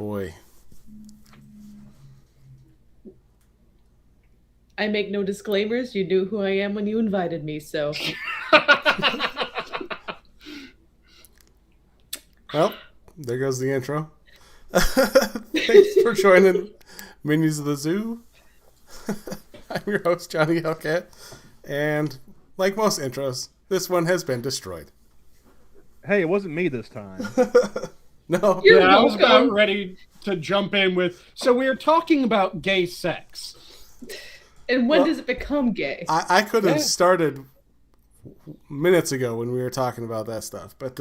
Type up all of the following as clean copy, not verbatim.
boy. I make no disclaimers. You knew who I am when you invited me, so. Well, there goes the intro. Thanks for joining Minions of the Zoo. I'm your host, Johnny Hellcat. And like most intros, this one has been destroyed. Hey, it wasn't me this time. No. You're I was welcome. about ready to jump in with, so we were talking about gay sex. And when does it become gay? I could have started minutes ago when we were talking about that stuff, but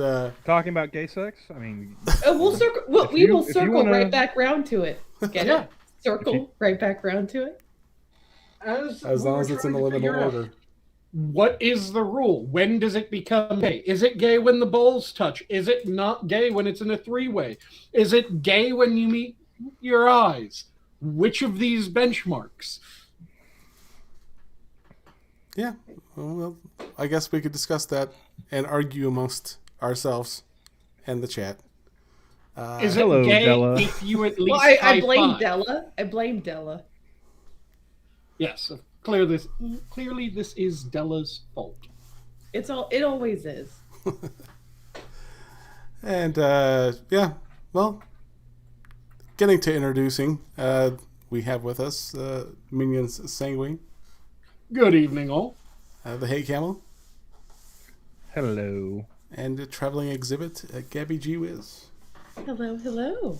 Talking about gay sex? I mean, We'll circle. Well, if we you- will if you circle wanna- right back round to it. Get Yeah. it? Circle right back round to it. as we long were as it's in the trying to liminal figure out, order. what is the rule? When does it become gay? Is it gay when the balls touch? Is it not gay when it's in a three-way? Is it gay when you meet your eyes? Which of these benchmarks? Yeah. Well, I guess we could discuss that and argue amongst ourselves and the chat. Is it Hello, gay Della. if you at least Well, I high blame five? Della. I blame Della. Yes, clearly this is Della's fault. It always is. And yeah, well, getting to introducing, we have with us Minions Sanguine, Good evening, all. the Hate Camel, hello. and the traveling exhibit, Gabby G. Wiz. Hello, hello.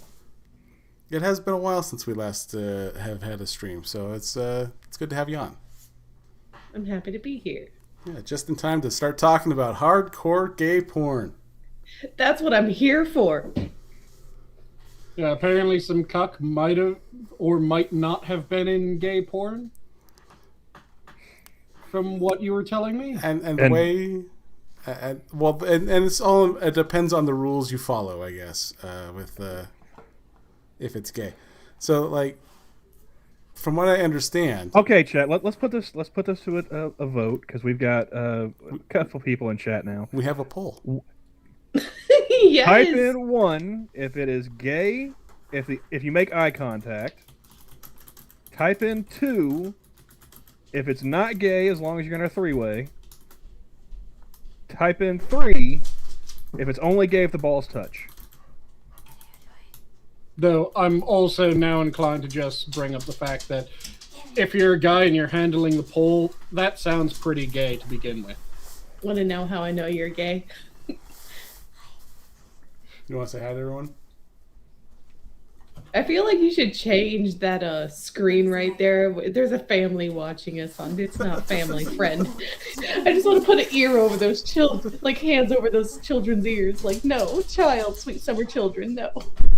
It has been a while since we last have had a stream, so it's good to have you on. I'm happy to be here. Yeah, just in time to start talking about hardcore gay porn. That's what I'm here for. Yeah, apparently some cuck might have or might not have been in gay porn. From what you were telling me. And the way, and it's all, it depends on the rules you follow, I guess, with if it's gay. So like, from what I understand, Okay, chat. Let's put this to a vote because we've got a couple people in chat now. we have a poll. Yes. Type in 1 if it is gay. If you make eye contact. Type in 2 if it's not gay as long as you're in a three-way. Type in 3 if it's only gay if the balls touch. Though I'm also now inclined to just bring up the fact that if you're a guy and you're handling the poll, that sounds pretty gay to begin with. Want to know how I know you're gay? You want to say hi to everyone? I feel like you should change that screen right there. There's a family watching us on. It's not family friend. I just want to put an ear over those children, like hands over those children's ears. Like, no, child, sweet summer children, no.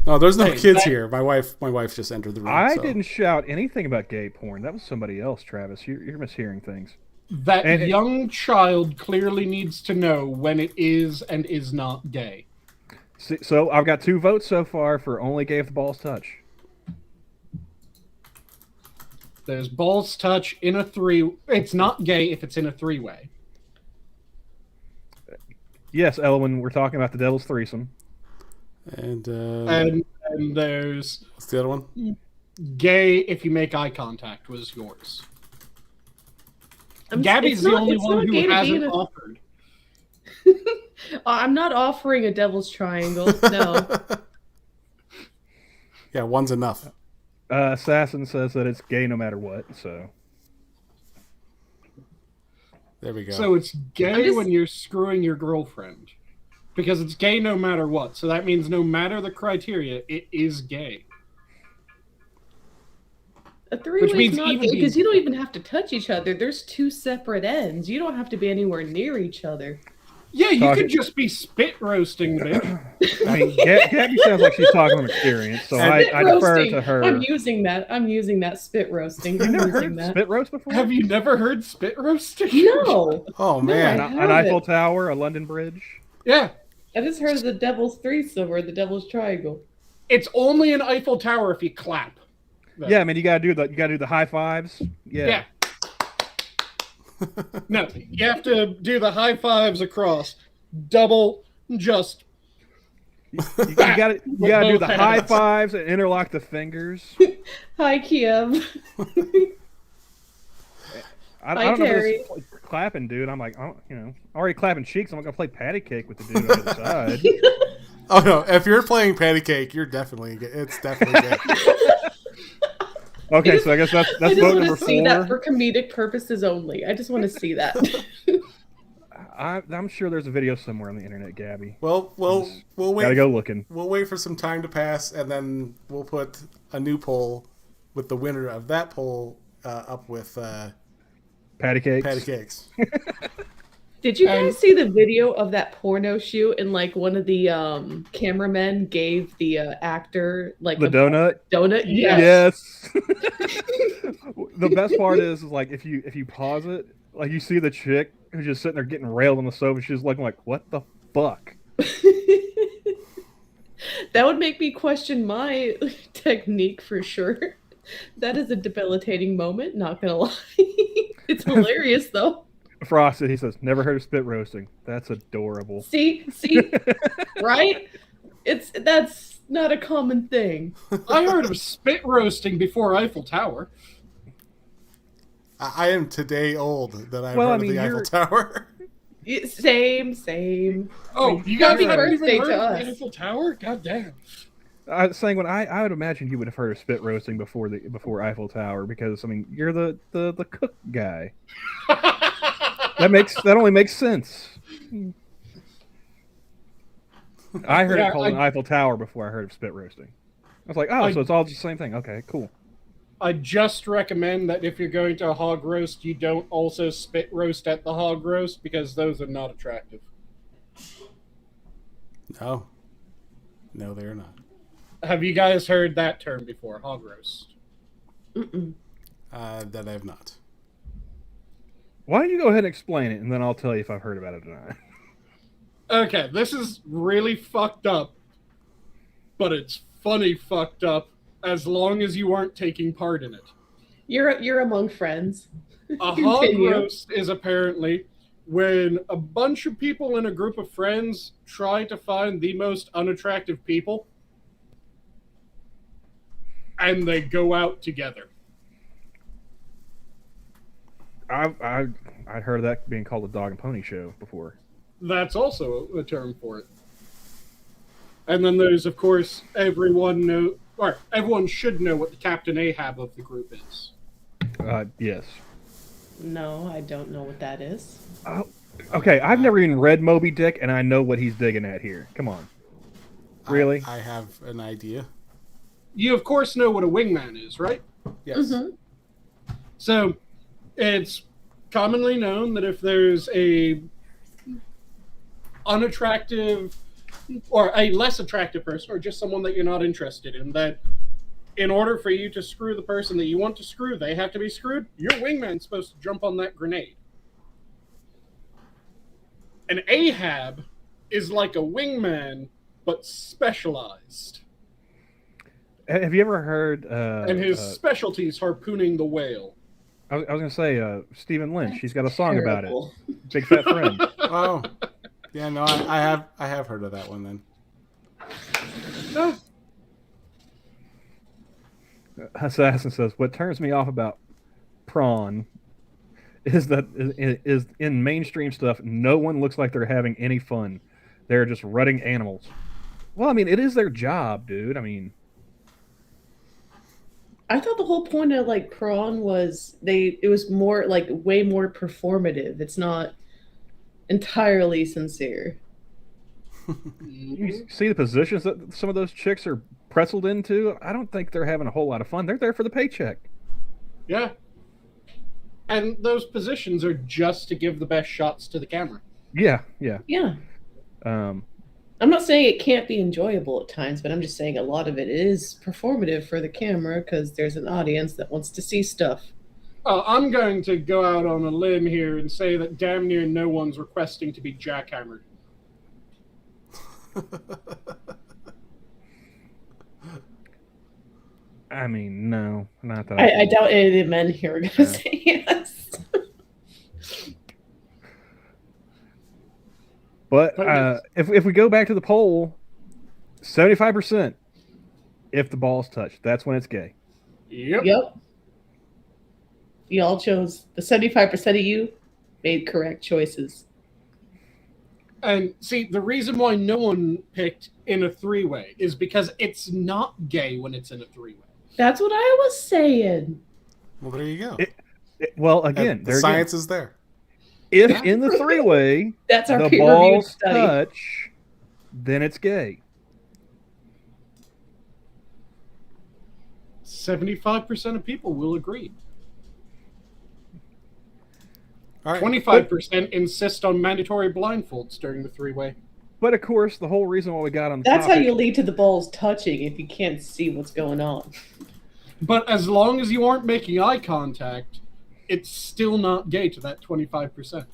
No, there's no Hey, kids that- here. My wife just entered the room. I so. didn't shout anything about gay porn. That was somebody else, Travis. You're mishearing things. That And- young child clearly needs to know when it is and is not gay. So I've got 2 votes so far for only gay if the balls touch. There's balls touch in a three. It's not gay if it's in a three-way. Yes, Elwin, we're talking about the Devil's Threesome. And And there's what's the other one? gay if you make eye contact was yours. Gabby's it's the not- only it's one not who gay to be hasn't in a- offered. I'm not offering a devil's triangle. No. Yeah, one's enough. Assassin says that it's gay no matter what, so... There we go. So it's gay just- when you're screwing your girlfriend. Because it's gay no matter what. So that means no matter the criteria, it is gay. A three-way means is not even gay being- because you don't even have to touch each other. There's 2 separate ends. You don't have to be anywhere near each other. Yeah, you Talking- could just be spit roasting, bitch. I mean, Gabby sounds like she's talking from experience, so I Spit defer roasting. to her. I'm using that spit roasting. You've I'm never using heard that. spit roast before? Have you never heard spit roasting? No. Oh No, man, I An haven't. Eiffel Tower, a London Bridge? Yeah. I just heard of the devil's threesome or the devil's triangle. It's only an Eiffel Tower if you clap. Yeah, I mean, you gotta do the high fives. Yeah. No, you have to do the high fives across. Double, just You gotta do both the high hands. fives and interlock the fingers. Hi, Kiev. I Hi, don't know if Terry. it's like clapping, dude. I'm like, oh, already clapping cheeks. I'm not gonna play patty cake with the dude on the other side. Oh no! If you're playing patty cake, you're definitely it's definitely gay. Okay, so I guess that's I just vote want number to see that 4. for comedic purposes only. I just want to see that. I'm sure there's a video somewhere on the internet, Gabby. Well, we'll wait. Gotta go looking. We'll wait for some time to pass, and then we'll put a new poll with the winner of that poll up with Patty cakes. patty cakes. Did you guys see the video of that porno shoot and like one of the cameramen gave the actor like The a donut. donut? Yes. The best part is like if you pause it, like you see the chick who's just sitting there getting railed on the sofa. She's looking like, what the fuck? That would make me question my technique for sure. That is a debilitating moment, not gonna lie. It's hilarious though. Frosted, he says, never heard of spit roasting. That's adorable. See, right? That's not a common thing. I heard of spit roasting before Eiffel Tower. I am today old that I've Well, heard I mean, of the Eiffel you're- Tower. Oh, Same. you guys Happy haven't even birthday heard to of us. the Eiffel Tower? God damn. Saying I would imagine you would have heard of spit roasting before Eiffel Tower because I mean you're the cook guy. That only makes sense. I heard it called an Eiffel Tower before I heard of spit roasting. I was like, so it's all the same thing. Okay, cool. I just recommend that if you're going to a hog roast, you don't also spit roast at the hog roast because those are not attractive. No, they're not. Have you guys heard that term before, hog roast? Mm-mm. That I have not. Why don't you go ahead and explain it, and then I'll tell you if I've heard about it or not. Okay, this is really fucked up, but it's funny fucked up as long as you aren't taking part in it. You're among friends. A hog Continue. roast is apparently when a bunch of people in a group of friends try to find the most unattractive people, and they go out together. I'd heard of that being called a dog and pony show before. That's also a term for it. And then there's, of course, everyone should know what the Captain Ahab of the group is. Yes. No, I don't know what that is. Okay, I've never even read Moby Dick, and I know what he's digging at here. Come on. Really? I have an idea. You, of course, know what a wingman is, right? Yes. Mm-hmm. So, it's commonly known that if there's a unattractive or a less attractive person or just someone that you're not interested in, that in order for you to screw the person that you want to screw, they have to be screwed, your wingman's supposed to jump on that grenade. An Ahab is like a wingman, but specialized. Have you ever heard... and his specialty is harpooning the whale. I was going to say, Stephen Lynch. He's got a song Terrible. about it. Big Fat Friend. Oh, yeah. No, I have heard of that one then. Assassin says, what turns me off about Prawn is that is in mainstream stuff, no one looks like they're having any fun. They're just rutting animals. Well, I mean, it is their job, dude. I mean... I thought the whole point of like prawn was it was more like way more performative. It's not entirely sincere. You see the positions that some of those chicks are pretzeled into? I don't think they're having a whole lot of fun. They're there for the paycheck. Yeah. And those positions are just to give the best shots to the camera. Yeah. Yeah. I'm not saying it can't be enjoyable at times, but I'm just saying a lot of it is performative for the camera because there's an audience that wants to see stuff. I'm going to go out on a limb here and say that damn near no one's requesting to be jackhammered. I mean, no, not that. I doubt any of the men here are going to say yes. But if we go back to the poll, 75% if the ball's touched. That's when it's gay. Yep. Yep. You all chose, the 75% of you made correct choices. And see, the reason why no one picked in a three-way is because it's not gay when it's in a three-way. That's what I was saying. Well, there you go. Well, again, And the science is there. If in the three-way That's our the peer-reviewed balls study. touch, then it's gay. 75% of people will agree. All right. 25% insist on mandatory blindfolds during the three-way. But of course, the whole reason why we got on the That's topic, how you lead to the balls touching if you can't see what's going on. But as long as you aren't making eye contact, it's still not gay to that 25%.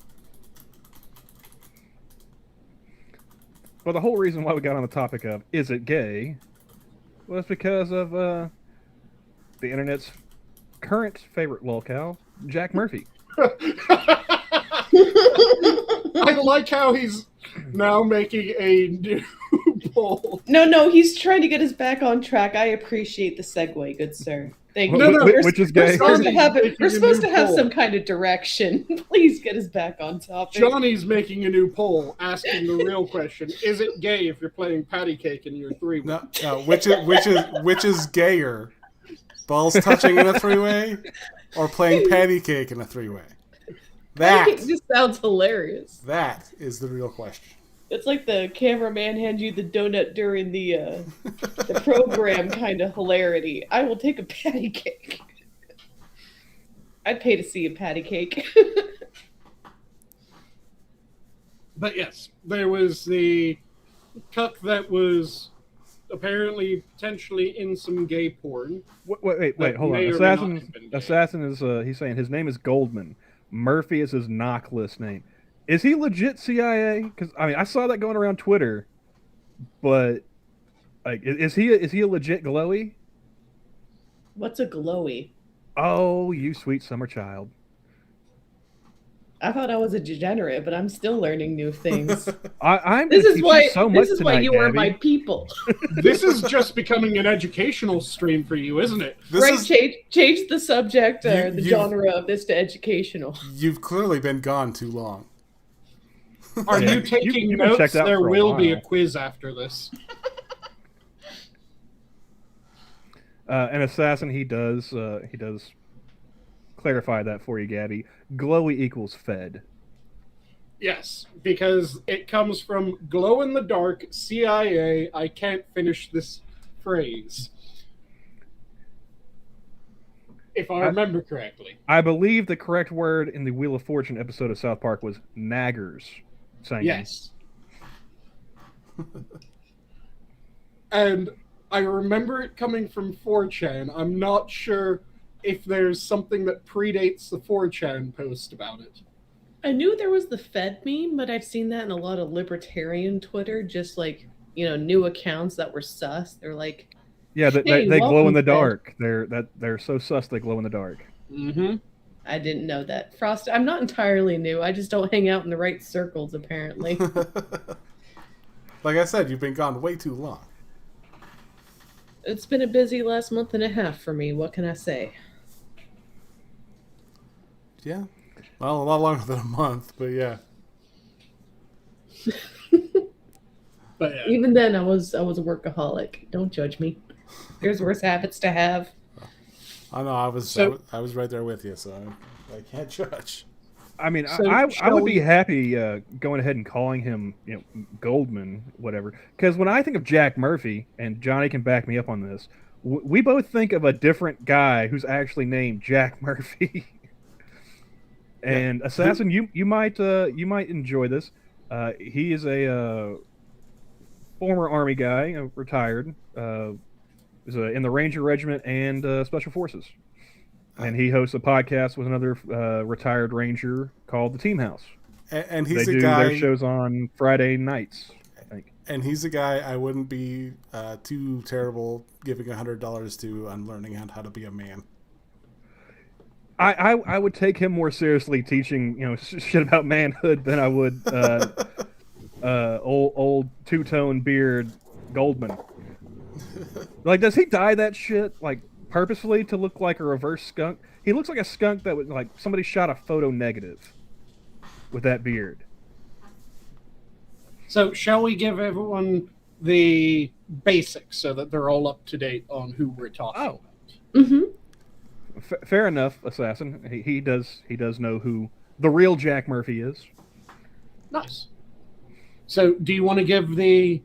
Well, the whole reason why we got on the topic of is it gay was because of the internet's current favorite lolcow, Jack Murphy. I like how he's now making a new poll. No, he's trying to get us back on track. I appreciate the segue, good sir. Thank you. No, which is gay. We're supposed to have poll. some kind of direction. Please get us back on topic. Johnny's making a new poll asking the real question: is it gay if you're playing patty cake in your three-way? No, which is gayer? Balls touching in a three-way, or playing patty cake in a three-way? It just sounds hilarious. That is the real question. It's like the cameraman hands you the donut during the program kind of hilarity. I will take a patty cake. I'd pay to see a patty cake. But yes, there was the cuck that was apparently potentially in some gay porn. Wait, hold on. Assassin is he's saying his name is Goldman. Murphy is his knock list name. Is he legit CIA? Because I mean, I saw that going around Twitter, but like, is he a legit glowy? What's a glowy? Oh, you sweet summer child. I thought I was a degenerate, but I'm still learning new things. I'm This is why tonight, you are Gabby. my people. This is just becoming an educational stream for you, isn't it? Change the subject or the you- genre of this to educational. You've clearly been gone too long. Are Yeah, you taking you've been notes? checked out There for a will be a while. quiz after this. An assassin, he does clarify that for you, Gabby. Glowy equals fed. Yes, because it comes from glow in the dark, CIA, I can't finish this phrase. If I remember correctly. I believe the correct word in the Wheel of Fortune episode of South Park was naggers. Saying Yes. And I remember it coming from 4chan. I'm not sure if there's something that predates the 4chan post about it. I knew there was the Fed meme, but I've seen that in a lot of libertarian Twitter, just like, new accounts that were sus. They're like, Yeah, they Hey, glow in welcome, the Fed. dark. They're so sus they glow in the dark. Mm-hmm. I didn't know that. Frost, I'm not entirely new. I just don't hang out in the right circles, apparently. Like I said, you've been gone way too long. It's been a busy last month and a half for me. What can I say? Yeah. Well, a lot longer than a month, but yeah. But yeah. Even then, I was a workaholic. Don't judge me. There's worse habits to have. I know I was right there with you, so I can't judge. I mean, So, I shall would we- be happy going ahead and calling him, Goldman, whatever. Because when I think of Jack Murphy, and Johnny can back me up on this, we both think of a different guy who's actually named Jack Murphy. And Assassin, you might enjoy this. He is a former Army guy, retired. Is in the Ranger Regiment and Special Forces. And he hosts a podcast with another retired Ranger called the Team House. And They he's do a guy. their shows on Friday nights, I think. And he's a guy I wouldn't be too terrible giving $100 to on learning how to be a man. I would take him more seriously teaching shit about manhood than I would old two-tone beard Goldman. Like, does he dye that shit like purposefully to look like a reverse skunk? He looks like a skunk that would like somebody shot a photo negative with that beard. So, shall we give everyone the basics so that they're all up to date on who we're talking about? Mm-hmm. Fair enough, Assassin. He does know who the real Jack Murphy is. Nice. So, do you want to give the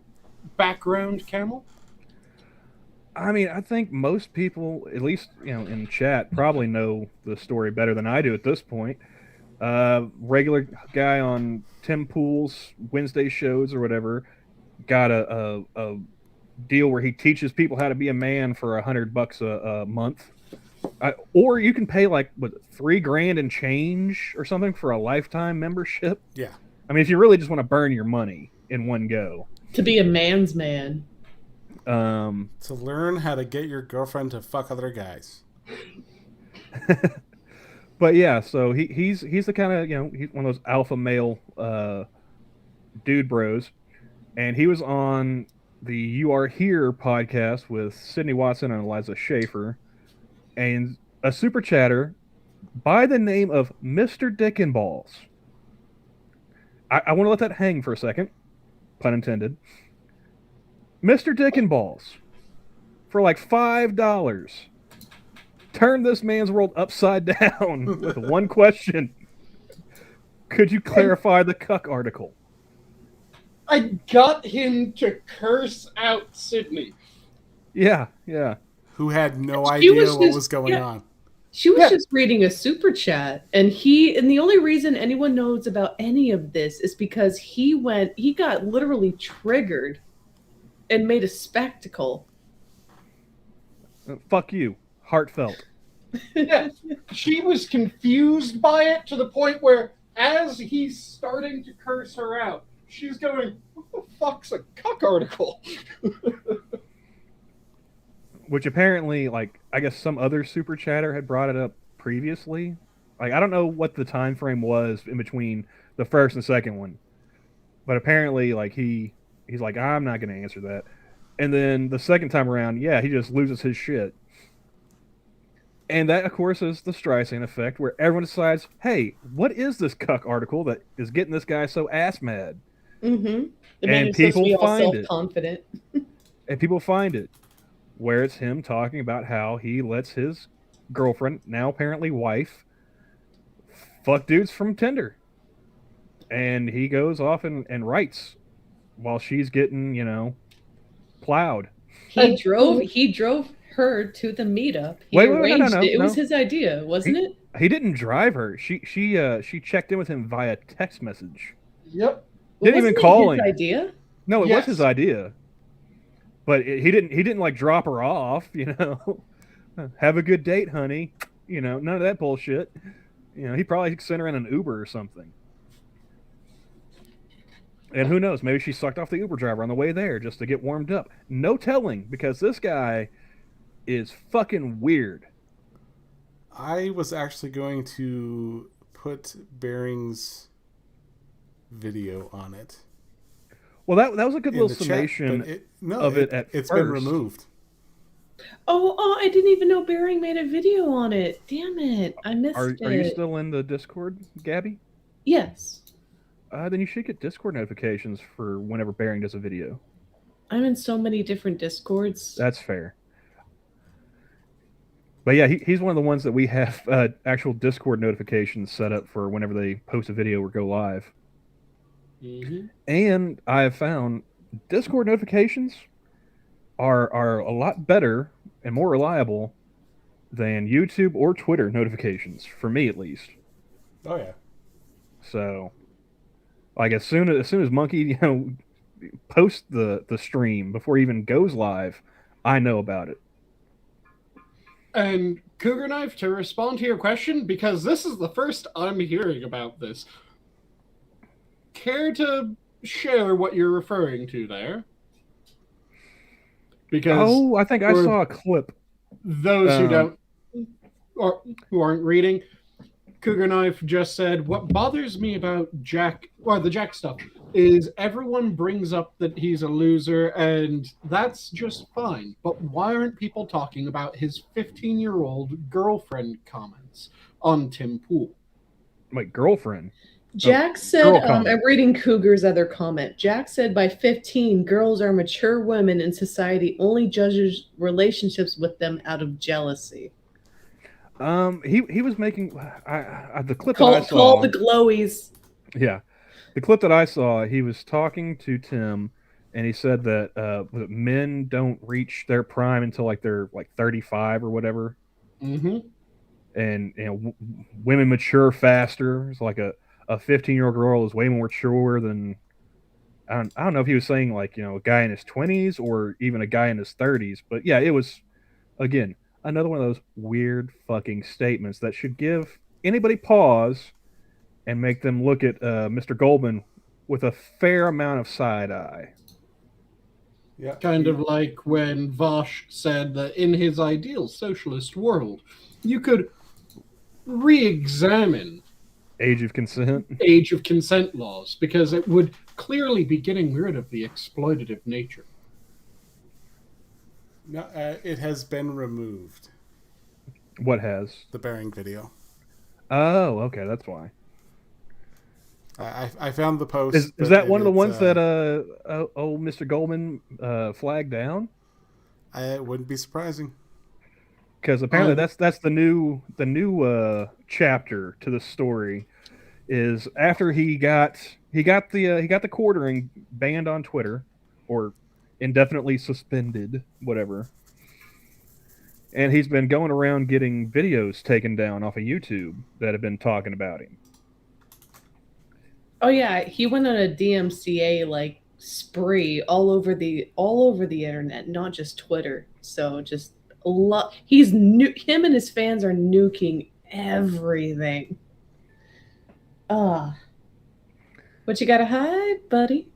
background, Camel? I mean, I think most people, at least in chat, probably know the story better than I do at this point. Regular guy on Tim Pool's Wednesday shows or whatever got a deal where he teaches people how to be a man for $100 a month, or you can pay like $3,000 and change or something for a lifetime membership. Yeah, I mean, if you really just want to burn your money in one go, to be a man's man. To learn how to get your girlfriend to fuck other guys. But yeah, so he's the kind of he's one of those alpha male dude bros, and he was on the You Are Here podcast with Sydney Watson and Eliza Schaefer, and a super chatter by the name of Mr. Dick and Balls. I want to let that hang for a second, pun intended. Mr. Dick and Balls, for like $5, turn this man's world upside down with one question. Could you clarify the cuck article? I got him to curse out Sydney. Yeah. Who had no idea what was going on. She was just reading a super chat, and the only reason anyone knows about any of this is because he got literally triggered and made a spectacle. Fuck you. Heartfelt. Yeah, she was confused by it to the point where, as he's starting to curse her out, she's going, "What the fuck's a cuck article?" Which apparently, like, I guess some other super chatter had brought it up previously. Like, I don't know what the time frame was in between the first and second one, but apparently, like, he's like, I'm not going to answer that. And then the second time around, yeah, he just loses his shit. And that, of course, is the Streisand effect, where everyone decides, hey, what is this cuck article that is getting this guy so ass mad? Mm-hmm. And people find it. Self-confident. And people find it, where it's him talking about how he lets his girlfriend, now apparently wife, fuck dudes from Tinder. And he goes off and writes while she's getting, plowed. He drove her to the meetup. He arranged it. It was his idea, wasn't it? He didn't drive her. She checked in with him via text message. Yep. Didn't even call him. Idea? No, it was his idea. But he didn't like drop her off, Have a good date, honey. None of that bullshit. He probably sent her in an Uber or something. And who knows, maybe she sucked off the Uber driver on the way there just to get warmed up. No telling, because this guy is fucking weird. I was actually going to put Bearing's video on it. Well, that was a good little summation of it at It's first. been removed. Oh, I didn't even know Bering made a video on it. Damn it. I missed it. Are you still in the Discord, Gabby? Yes. Then you should get Discord notifications for whenever Bering does a video. I'm in so many different Discords. That's fair. But yeah, he's one of the ones that we have actual Discord notifications set up for whenever they post a video or go live. Mm-hmm. And I have found Discord notifications are a lot better and more reliable than YouTube or Twitter notifications, for me at least. Oh yeah. So, like as soon as Monkey posts the stream before it even goes live, I know about it. And Cougar Knife, to respond to your question, because this is the first I'm hearing about this, care to share what you're referring to there? Because I think I saw a clip. Those who don't or who aren't reading, Cougar Knife just said, what bothers me about Jack, or the Jack stuff, is everyone brings up that he's a loser, and that's just fine. But why aren't people talking about his 15-year-old girlfriend comments on Tim Pool? Wait, girlfriend? Jack said, girl comment. I'm reading Cougar's other comment. Jack said by 15, girls are mature women and society only judges relationships with them out of jealousy. He was making the clip that I saw. Call the glowies. Yeah, the clip that I saw, he was talking to Tim, and he said that men don't reach their prime until like they're like 35 or whatever. Mm-hmm. And women mature faster. It's like a 15-year-old girl is way more mature than I don't know if he was saying like a guy in his 20s or even a guy in his 30s, but yeah, it was again another one of those weird fucking statements that should give anybody pause and make them look at Mr. Goldman with a fair amount of side eye. Yeah, kind of like when Vosh said that in his ideal socialist world, you could re-examine age of consent laws because it would clearly be getting rid of the exploitative nature. No, it has been removed. What has? The bearing video. Oh, okay, that's why. I found the post. Is that one of the ones that Mr. Goldman flagged down? It wouldn't be surprising. Because apparently that's the new chapter to the story. Is after he got the quartering banned on Twitter or indefinitely suspended, whatever. And he's been going around getting videos taken down off of YouTube that have been talking about him. Oh yeah, he went on a DMCA like spree all over the internet, not just Twitter. So just a lot. Him and his fans are nuking everything. What you gotta hide, buddy?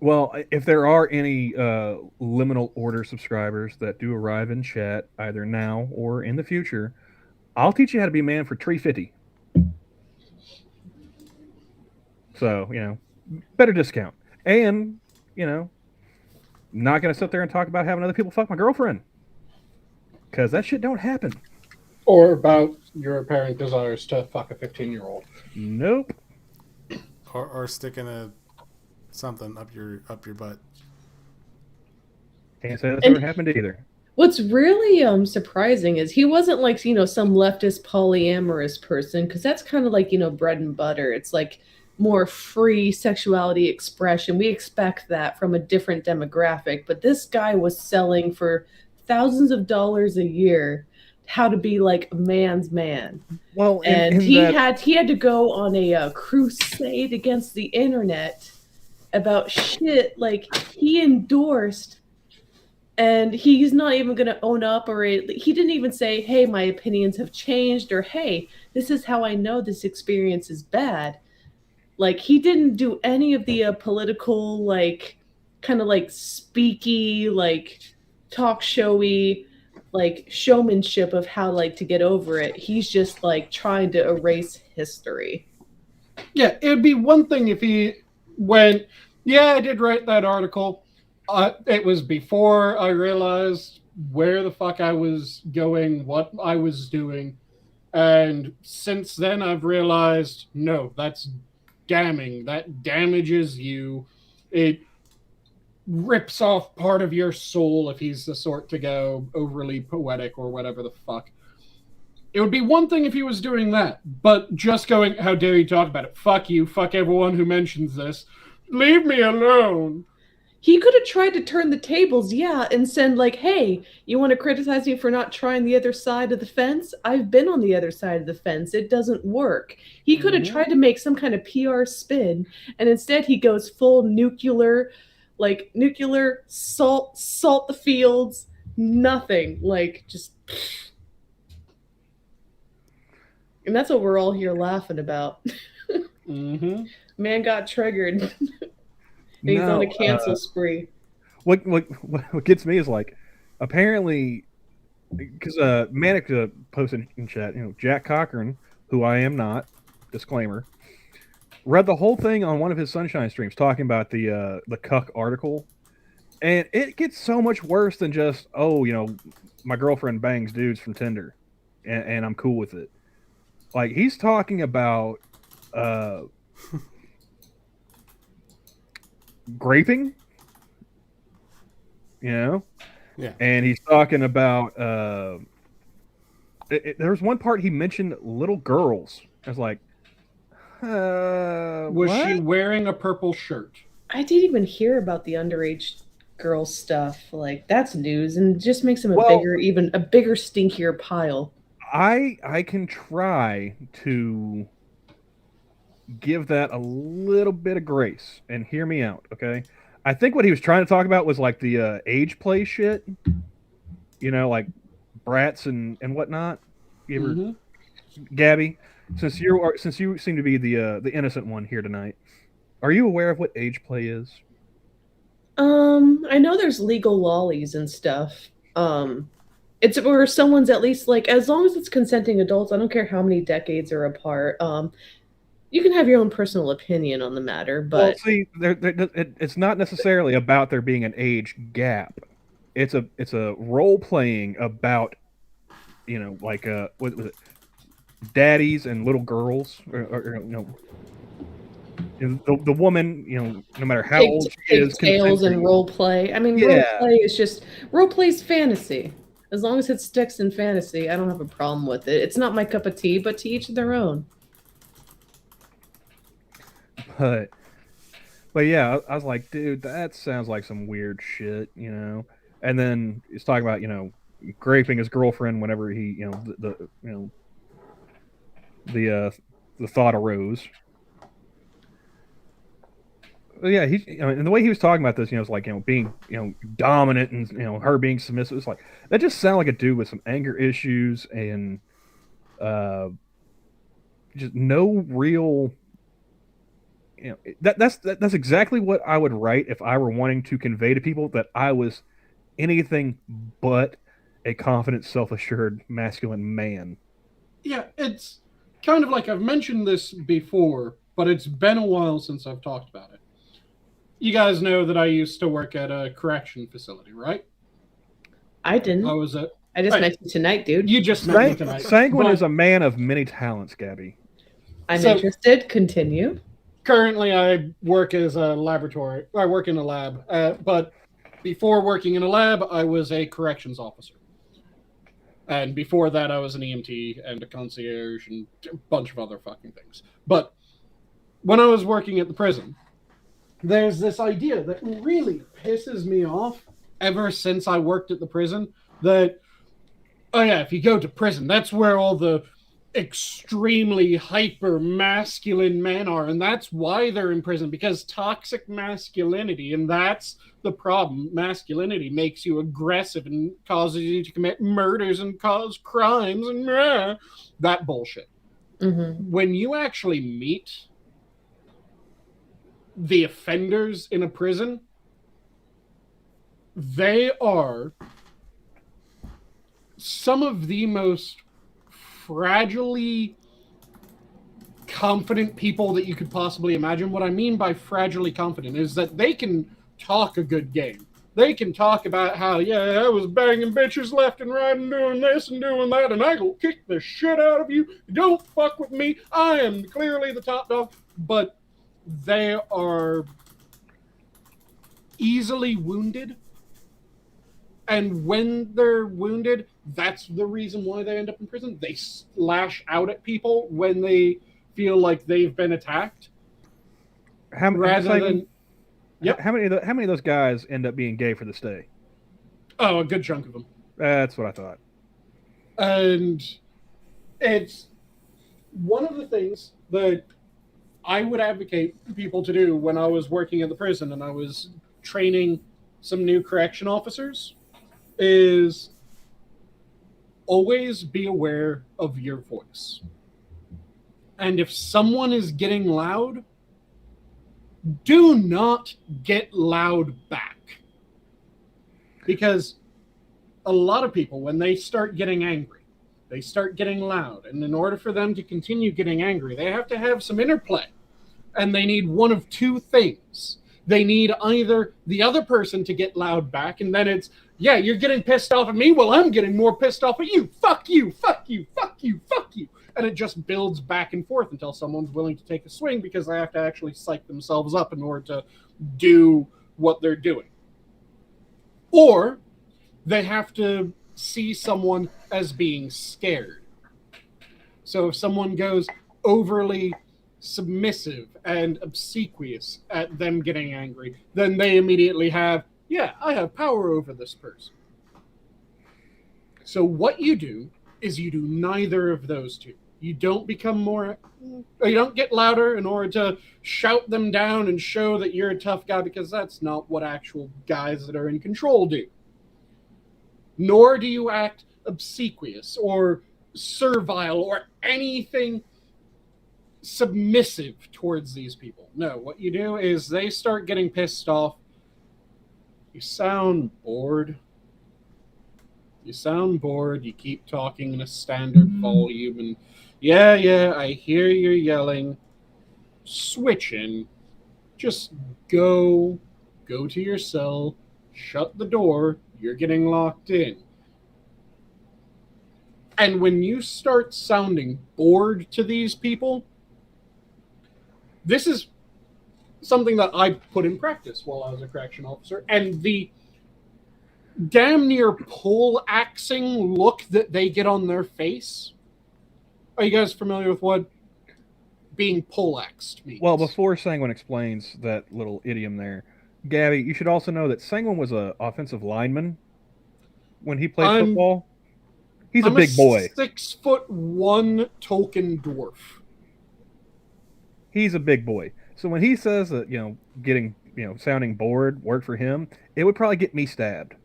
Well, if there are any liminal order subscribers that do arrive in chat, either now or in the future, I'll teach you how to be a man for $350. So, better discount. And, not going to sit there and talk about having other people fuck my girlfriend. Because that shit don't happen. Or about your apparent desires to fuck a 15-year-old. Nope. Or sticking something up your butt. Can't say that's ever happened either. What's really surprising is he wasn't like, some leftist polyamorous person, because that's kind of like, bread and butter. It's like more free sexuality expression. We expect that from a different demographic, but this guy was selling for thousands of dollars a year how to be like a man's man. Well, and he had to go on a crusade against the internet about shit like he endorsed, and he's not even going to own up, or he didn't even say, hey, my opinions have changed, or hey, this is how I know this experience is bad. Like, he didn't do any of the political, like, kind of like speaky, like talk showy, like showmanship of how like to get over it. He's just like trying to erase history. Yeah, it'd be one thing if he went, yeah, I did write that article. It was before I realized where the fuck I was going, what I was doing. And since then I've realized, no, that's damning. That damages you. It rips off part of your soul if he's the sort to go overly poetic or whatever the fuck. It would be one thing if he was doing that, but just going, how dare you talk about it? Fuck you, fuck everyone who mentions this. Leave me alone. He could have tried to turn the tables, yeah, and send like, hey, you want to criticize me for not trying the other side of the fence? I've been on the other side of the fence. It doesn't work. He could have tried to make some kind of PR spin, and instead he goes full nuclear, salt the fields, nothing. Like, just... And that's what we're all here laughing about. Man got triggered. He's on a cancel spree. What gets me is like, apparently, because Manic posted in chat, Jack Cochran who I am not, disclaimer, read the whole thing on one of his Sunshine streams talking about the cuck article, and it gets so much worse than just, oh, my girlfriend bangs dudes from Tinder, and I'm cool with it. Like, he's talking about graping, Yeah. and he's talking about there was one part he mentioned little girls. I was like, Was what? she wearing a purple shirt? I didn't even hear about the underage girl stuff. Like, that's news, and just makes him a bigger, stinkier pile. I can try to give that a little bit of grace and hear me out, okay? I think what he was trying to talk about was like the age play shit, like brats and whatnot. You ever, Gabby? Since you seem to be the innocent one here tonight, are you aware of what age play is? I know there's legal lollies and stuff. It's where someone's at least, like, as long as it's consenting adults, I don't care how many decades are apart. You can have your own personal opinion on the matter, but well, see, it's not necessarily about there being an age gap. It's a role playing about, like what was it, daddies and little girls, or the woman, no matter how old she is, tales and role play. I mean, role play is fantasy. As long as it sticks in fantasy, I don't have a problem with it. It's not my cup of tea, but to each their own. But yeah, I was like, dude, that sounds like some weird shit, And then he's talking about, graping his girlfriend whenever he, the thought arose. But yeah, and the way he was talking about this, it's like, being, dominant and, her being submissive. It's like, that just sounded like a dude with some anger issues and just no real. That's exactly what I would write if I were wanting to convey to people that I was anything but a confident, self-assured, masculine man. Yeah, it's kind of like, I've mentioned this before, but it's been a while since I've talked about it. You guys know that I used to work at a correction facility, right? I didn't. I just met you tonight, dude. You just met me tonight. Sanguine is a man of many talents, Gabby. I'm interested. Continue. Currently, I work as a laboratory. I work in a lab, but before working in a lab, I was a corrections officer. And before that, I was an EMT and a concierge and a bunch of other fucking things. But when I was working at the prison, there's this idea that really pisses me off ever since I worked at the prison that, oh yeah, if you go to prison, that's where all the extremely hyper masculine men are, and that's why they're in prison, because toxic masculinity, and that's the problem. Masculinity makes you aggressive and causes you to commit murders and cause crimes and that bullshit. When you actually meet the offenders in a prison, they are some of the most fragilely confident people that you could possibly imagine. What I mean by fragilely confident is that they can talk a good game. They can talk about how, yeah, I was banging bitches left and right and doing this and doing that, and I will kick the shit out of you. Don't fuck with me. I am clearly the top dog. But they are easily wounded. And when they're wounded, that's the reason why they end up in prison. They lash out at people when they feel like they've been attacked. How many of those guys end up being gay for the stay? Oh, a good chunk of them. That's what I thought. And it's one of the things that I would advocate people to do when I was working at the prison and I was training some new correction officers is always be aware of your voice. And if someone is getting loud, do not get loud back. Because a lot of people, when they start getting angry, They start getting loud. And in order for them to continue getting angry, they have to have some interplay. And they need one of two things. They need either the other person to get loud back, and then it's, yeah, you're getting pissed off at me, well, I'm getting more pissed off at you. Fuck you, fuck you, fuck you, fuck you. And it just builds back and forth until someone's willing to take a swing because they have to actually psych themselves up in order to do what they're doing. Or they have to see someone as being scared. So if someone goes overly submissive and obsequious at them getting angry, then they immediately have, yeah, I have power over this person. So what you do is you do neither of those two. You don't become more, you don't get louder in order to shout them down and show that you're a tough guy, because that's not what actual guys that are in control do. Nor do you act obsequious or servile or anything submissive towards these people. No, what you do is they start getting pissed off. You sound bored. You sound bored. You keep talking in a standard volume, and yeah, I hear you're yelling. Switch in. Just go to your cell, shut the door. You're getting locked in. And when you start sounding bored to these people, this is something that I put in practice while I was a correction officer, and the damn near pole-axing look that they get on their face. Are you guys familiar with what being pole-axed means? Well, before Sanguine explains that little idiom there, Gabby, you should also know that Sanguine was an offensive lineman when he played football. He's a big boy. 6'1" token dwarf. He's a big boy. So when he says that, getting, sounding bored worked for him, it would probably get me stabbed.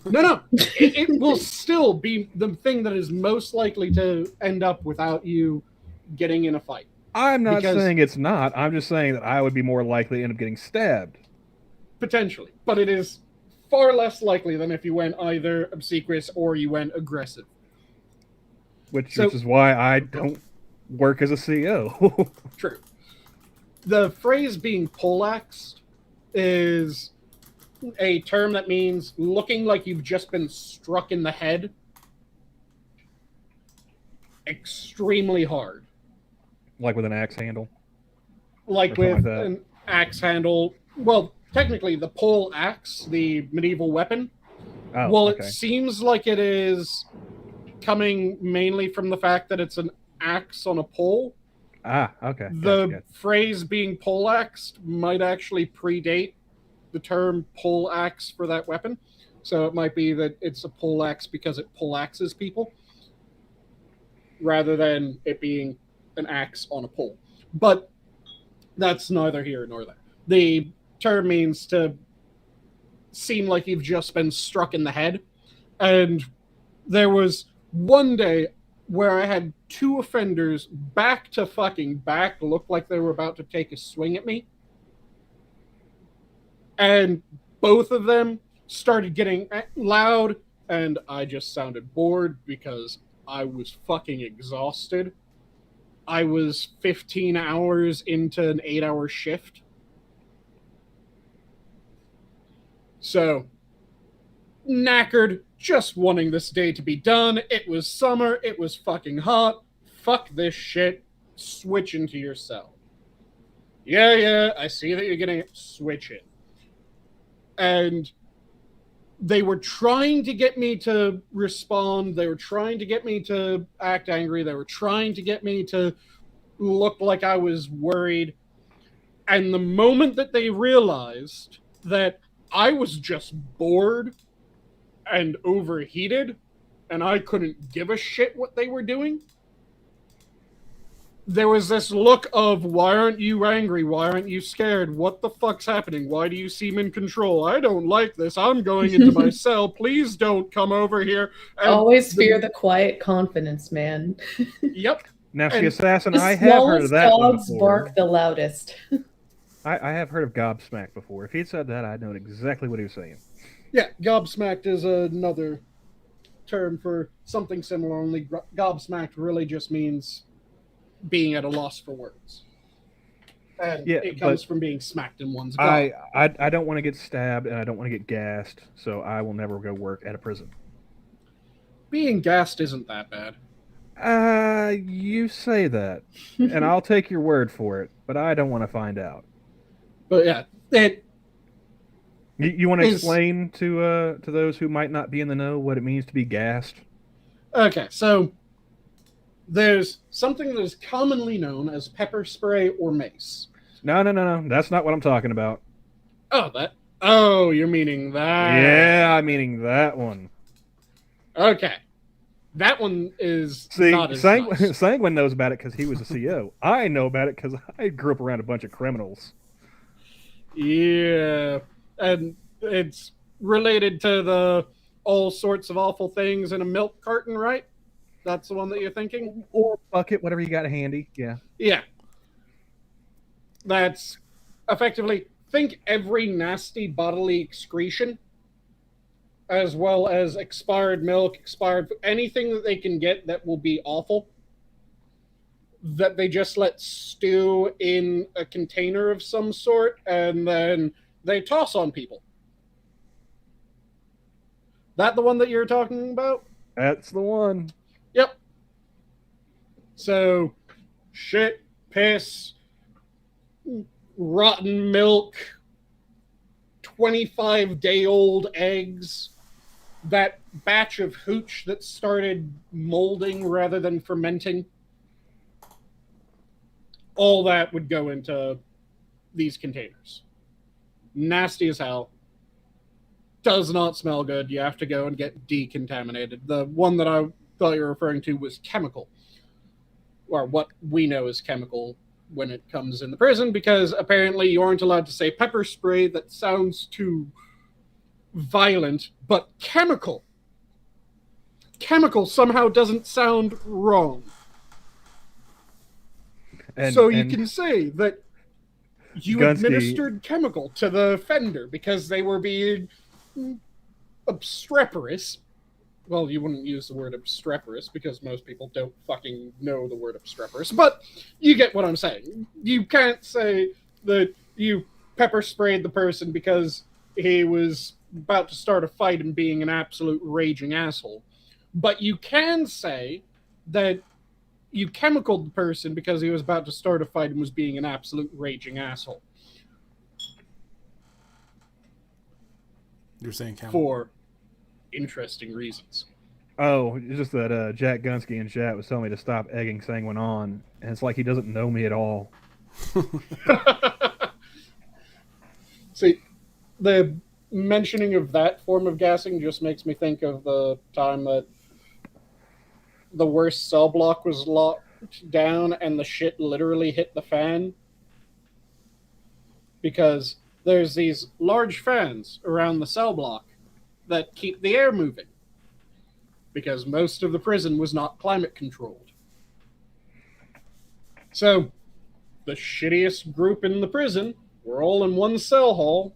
No. It will still be the thing that is most likely to end up without you getting in a fight. I'm not saying it's not. I'm just saying that I would be more likely to end up getting stabbed. Potentially. But it is far less likely than if you went either obsequious or you went aggressive. Which is why I don't work as a CEO. True. The phrase being poleaxed is a term that means looking like you've just been struck in the head extremely hard. Like with an axe handle? Like with an axe handle. Well, technically, the pole axe, the medieval weapon, it seems like it is coming mainly from the fact that it's an axe on a pole. Ah, okay. The phrase being poleaxed might actually predate the term poleaxe for that weapon. So it might be that it's a poleaxe because it poleaxes people, rather than it being an axe on a pole. But that's neither here nor there. The term means to seem like you've just been struck in the head. And there was one day where I had two offenders back to fucking back look like they were about to take a swing at me. And both of them started getting loud, and I just sounded bored because I was fucking exhausted. I was 15 hours into an 8-hour shift. So, knackered, just wanting this day to be done. It was summer, it was fucking hot. Fuck this shit. Switch into your cell. Yeah, I see that you're getting it. Switch in. And they were trying to get me to respond. They were trying to get me to act angry. They were trying to get me to look like I was worried. And the moment that they realized that I was just bored and overheated and I couldn't give a shit what they were doing, there was this look of, why aren't you angry? Why aren't you scared? What the fuck's happening? Why do you seem in control? I don't like this. I'm going into my cell. Please don't come over here. And always fear the quiet confidence, man. Yep. Now, see, Assassin, I have heard of that one dogs before. bark the loudest. I have heard of gobsmacked before. If he'd said that, I'd know exactly what he was saying. Yeah, gobsmacked is another term for something similar, only gobsmacked really just means being at a loss for words. And it comes from being smacked in one's gob. I don't want to get stabbed, and I don't want to get gassed, so I will never go work at a prison. Being gassed isn't that bad. You say that, and I'll take your word for it, but I don't want to find out. But yeah, you want to explain to those who might not be in the know what it means to be gassed? Okay, so there's something that is commonly known as pepper spray or mace. No. That's not what I'm talking about. Oh, you're meaning that. Yeah, I'm meaning that one. Okay. That one is not as nice. Sanguine knows about it because he was a CO. I know about it because I grew up around a bunch of criminals. Yeah, and it's related to the all sorts of awful things in a milk carton, right? That's the one that you're thinking? Or bucket, whatever you got handy. Yeah. Yeah. That's effectively, think every nasty bodily excretion, as well as expired milk, anything that they can get that will be awful, that they just let stew in a container of some sort, and then they toss on people. That the one that you're talking about? That's the one. Yep. So, shit, piss, rotten milk, 25-day-old eggs, that batch of hooch that started molding rather than fermenting. All that would go into these containers. Nasty as hell. Does not smell good. You have to go and get decontaminated. The one that I thought you were referring to was chemical. Or what we know as chemical when it comes in the prison, because apparently you aren't allowed to say pepper spray. That sounds too violent, but chemical. Chemical somehow doesn't sound wrong. So you can say that you administered chemical to the offender because they were being obstreperous. Well, you wouldn't use the word obstreperous because most people don't fucking know the word obstreperous, but you get what I'm saying. You can't say that you pepper sprayed the person because he was about to start a fight and being an absolute raging asshole. But you can say that you chemicaled the person because he was about to start a fight and was being an absolute raging asshole. You're saying Camel. For interesting reasons. Oh, it's just that Jack Gunsky in chat was telling me to stop egging Sanguine on, and it's like he doesn't know me at all. See, the mentioning of that form of gassing just makes me think of the time that the worst cell block was locked down and the shit literally hit the fan. Because there's these large fans around the cell block that keep the air moving. Because most of the prison was not climate controlled. So, the shittiest group in the prison were all in one cell hall,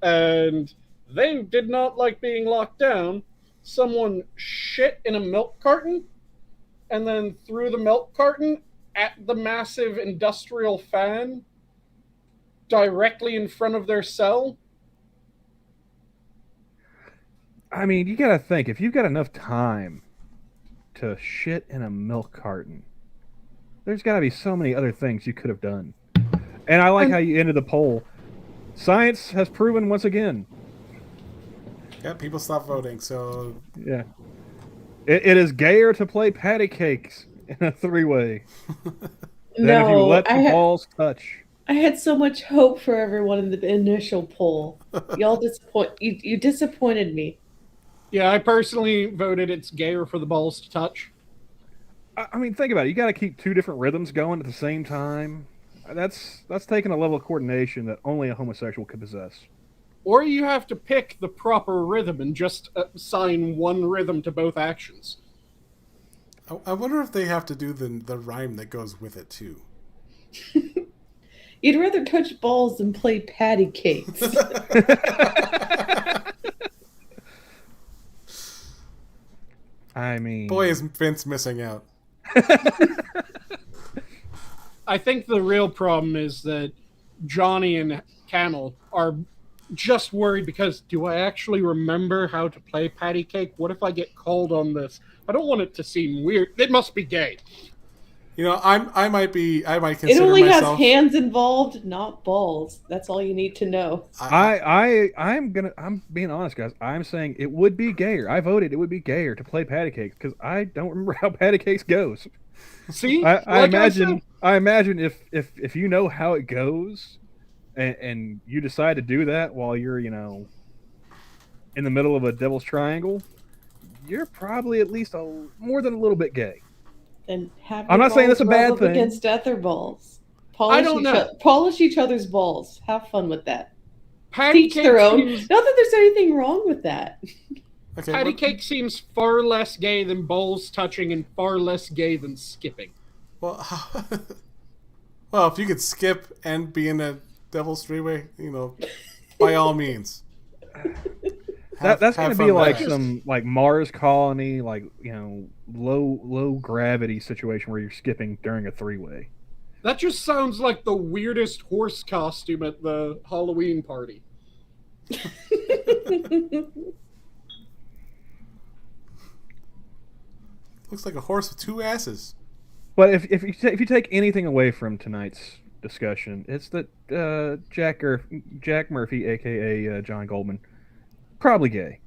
and they did not like being locked down. Someone shit in a milk carton, and then threw the milk carton at the massive industrial fan directly in front of their cell. I mean, you gotta think, if you've got enough time to shit in a milk carton, there's gotta be so many other things you could have done. And I like how you ended the poll. Science has proven once again. Yeah, people stopped voting, so... Yeah. It is gayer to play patty cakes in a three-way than if you let the balls touch. I had so much hope for everyone in the initial poll. Y'all you disappointed me. Yeah, I personally voted it's gayer for the balls to touch. I mean, think about it. You got to keep two different rhythms going at the same time. That's taking a level of coordination that only a homosexual could possess. Or you have to pick the proper rhythm and just assign one rhythm to both actions. I wonder if they have to do the rhyme that goes with it, too. You'd rather touch balls than play patty cakes. I mean, Boy, is Vince missing out. I think the real problem is that Johnny and Camel are just worried because do I actually remember how to play patty cake? What if I get called on this? I don't want it to seem weird. It must be gay. You know, I might consider It only myself. has hands involved, not balls. That's all you need to know. I'm being honest, guys. I'm saying it would be gayer. I voted it would be gayer to play patty cakes because I don't remember how patty cakes goes. See, I imagine if you know how it goes, and you decide to do that while you're in the middle of a devil's triangle, you're probably at least more than a little bit gay. And have I'm not saying that's a bad thing. Against other balls. I don't know. Polish each other's balls. Have fun with that. Patty Teach cake their own. seems, Not that there's anything wrong with that. Okay, patty cake seems far less gay than balls touching and far less gay than skipping. Well, well, if you could skip and be in a devil's three-way, by all means. That's going to be like that. some Mars colony, low gravity situation where you're skipping during a three-way. That just sounds like the weirdest horse costume at the Halloween party. Looks like a horse with two asses. But if you take anything away from tonight's discussion, it's that Jack Murphy, aka John Goldman, probably gay.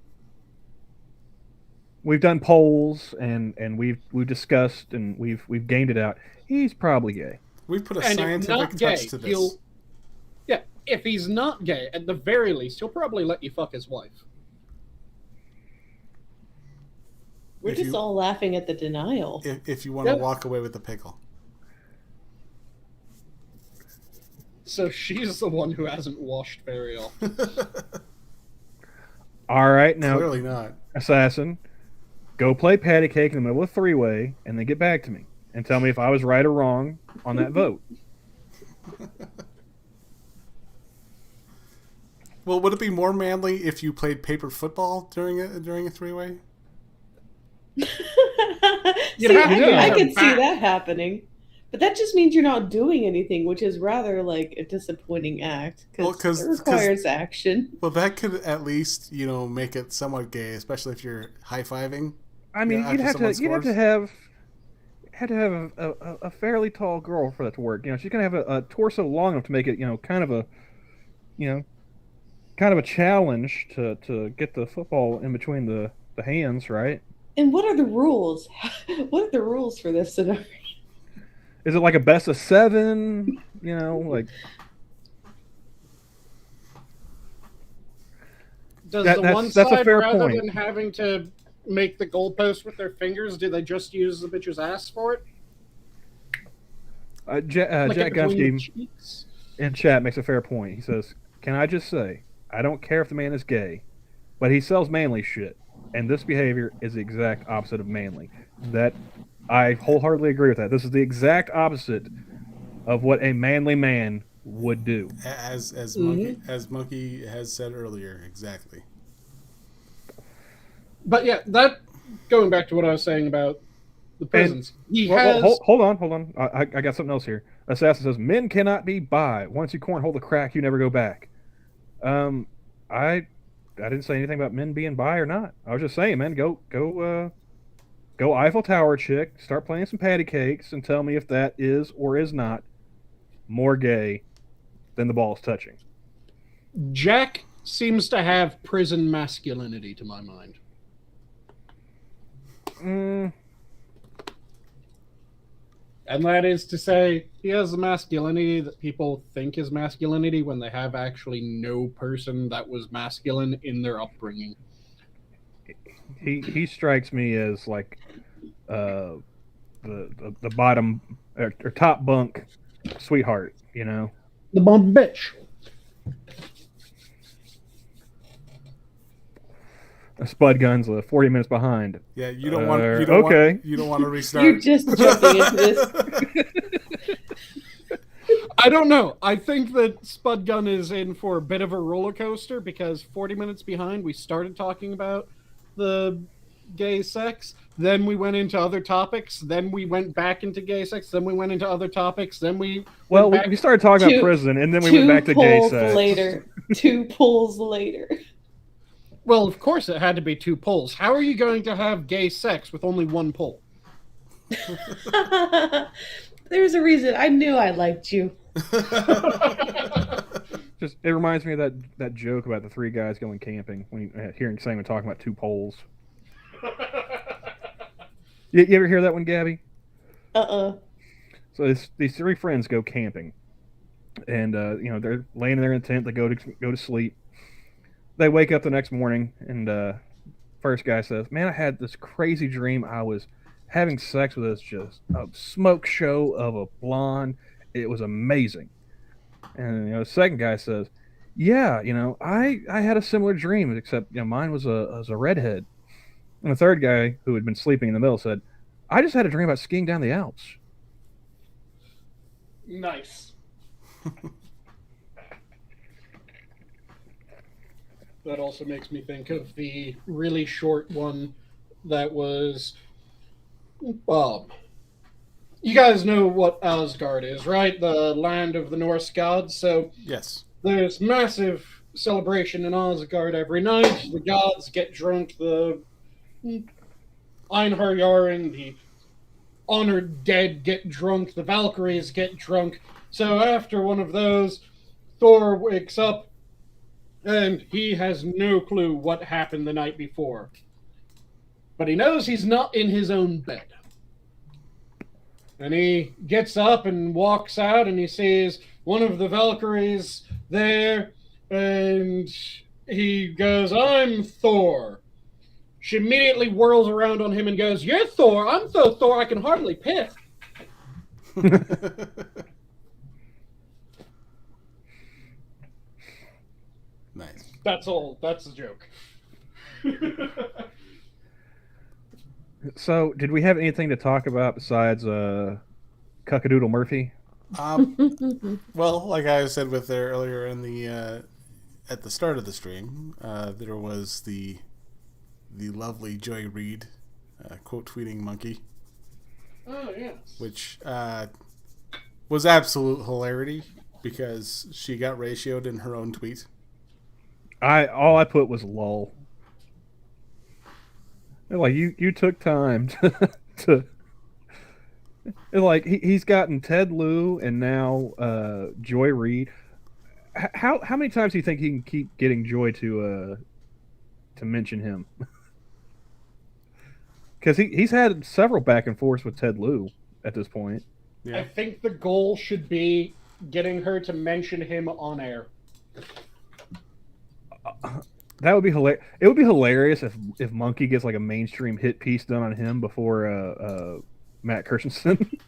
We've done polls and we've discussed and we've gamed it out. He's probably gay. We've put a And if scientific not touch gay, to this. if he's not gay, at the very least, he'll probably let you fuck his wife. We're If just you- all laughing at the denial. If you want to walk away with the pickle. So she's the one who hasn't washed very often. All right, now Clearly not. Assassin, go play patty cake in the middle of a three-way and then get back to me and tell me if I was right or wrong on that vote. Well, would it be more manly if you played paper football during a three-way? You'd have to I get could her see back. that happening. But that just means you're not doing anything, which is rather like a disappointing act Well, because it requires action. Well, that could at least make it somewhat gay, especially if you're high-fiving. I mean, Yeah, you'd after have someone to scores. have a fairly tall girl for that to work. She's gonna have a torso long enough to make it kind of a challenge to get the football in between the hands, right? And what are the rules? What are the rules for this scenario? Is it like a best of 7? Like Does That- the that's- one that's a side, fair rather point. than having to make the goalpost with their fingers, do they just use the bitch's ass for it? Jack Like in between the Gumsky cheeks? in chat makes a fair point. He says, "Can I just say, I don't care if the man is gay, but he sells manly shit, and this behavior is the exact opposite of manly." That I wholeheartedly agree with that. This is the exact opposite of what a manly man would do. As Mm-hmm. Monkey has said earlier, exactly. But yeah, that going back to what I was saying about the prisons. He has Hold on. I got something else here. Assassin says, "Men cannot be bi. Once you cornhole the crack, you never go back." I didn't say anything about men being bi or not. I was just saying, man, go Eiffel Tower chick, start playing some patty cakes, and tell me if that is or is not more gay than the balls touching. Jack seems to have prison masculinity to my mind. Mm, And that is to say, he has the masculinity that people think is masculinity when they have actually no person that was masculine in their upbringing. he strikes me as like the bottom or top bunk sweetheart, The bum bitch. Spud Gun's 40 minutes behind. Yeah, you don't want. Okay. You don't want to restart. You're just jumping into this. I don't know. I think that Spud Gun is in for a bit of a roller coaster because 40 minutes behind, we started talking about the gay sex. Then we went into other topics. Then we went back into gay sex. Then we went into other topics. Then we Well, went back. we started talking about prison, and then we went back to gay sex. Later. 2 pulls later. Well, of course it had to be 2 pulls. How are you going to have gay sex with only 1 pull? There's a reason. I knew I liked you. Just it reminds me of that joke about the 3 guys going camping when hearing Simon talking about 2 poles. You ever hear that one, Gabby? So these 3 friends go camping, and they're laying there in a tent. They go to sleep. They wake up the next morning, and first guy says, "Man, I had this crazy dream. I was having sex with this just a smoke show of a blonde. It was amazing." And the second guy says, "Yeah, I had a similar dream, except mine was a redhead." And the third guy, who had been sleeping in the middle, said, "I just had a dream about skiing down the Alps." Nice. That also makes me think of the really short one that was... you guys know what Asgard is, right? The land of the Norse gods. So Yes. there's massive celebration in Asgard every night. The gods get drunk. The Einherjar, the honored dead, get drunk. The Valkyries get drunk. So after one of those, Thor wakes up, and he has no clue what happened the night before. But he knows he's not in his own bed. And he gets up and walks out, and he sees one of the Valkyries there, and he goes, "I'm Thor." She immediately whirls around on him and goes, "You're Thor? I'm so Thor I can hardly piss." Nice. That's all. That's the joke. So, did we have anything to talk about besides Cuckadoodle Murphy? Well, like I said with there earlier in the at the start of the stream, there was the lovely Joy Reid quote tweeting monkey. Oh yes. Which was absolute hilarity because she got ratioed in her own tweet. All I put was lol. Like you took time to like he's gotten Ted Lieu and now Joy Reid. How many times do you think he can keep getting Joy to mention him? Because he's had several back and forths with Ted Lieu at this point. Yeah. I think the goal should be getting her to mention him on air. That would be hilarious. It would be hilarious if Monkey gets like a mainstream hit piece done on him before Matt Christensen.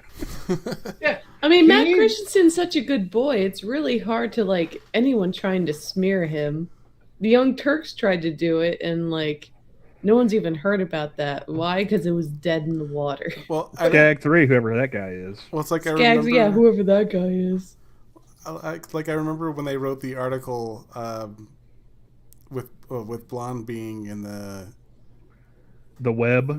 Yeah, I mean, Matt Christensen's such a good boy. It's really hard to like anyone trying to smear him. The Young Turks tried to do it, and like no one's even heard about that. Why? Because it was dead in the water. Well, Skag 3, whoever that guy is. Well, it's like I Skags, remember. yeah, whoever that guy is. I remember when they wrote the article with Blonde being in the web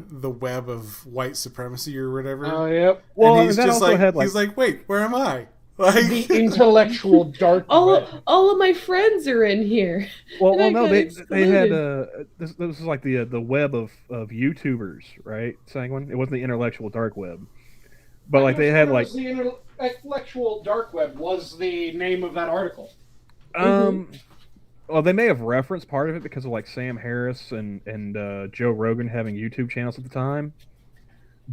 of white supremacy or whatever. Oh, yep. Well, and he's just like he's like, wait, where am I? Like the intellectual dark web. All of my friends are in here. Well, no, they had this was like the web of YouTubers, right? Sanguine. It wasn't the intellectual dark web, but like they had like the intellectual dark web was the name of that article. Well, they may have referenced part of it because of like Sam Harris and Joe Rogan having YouTube channels at the time,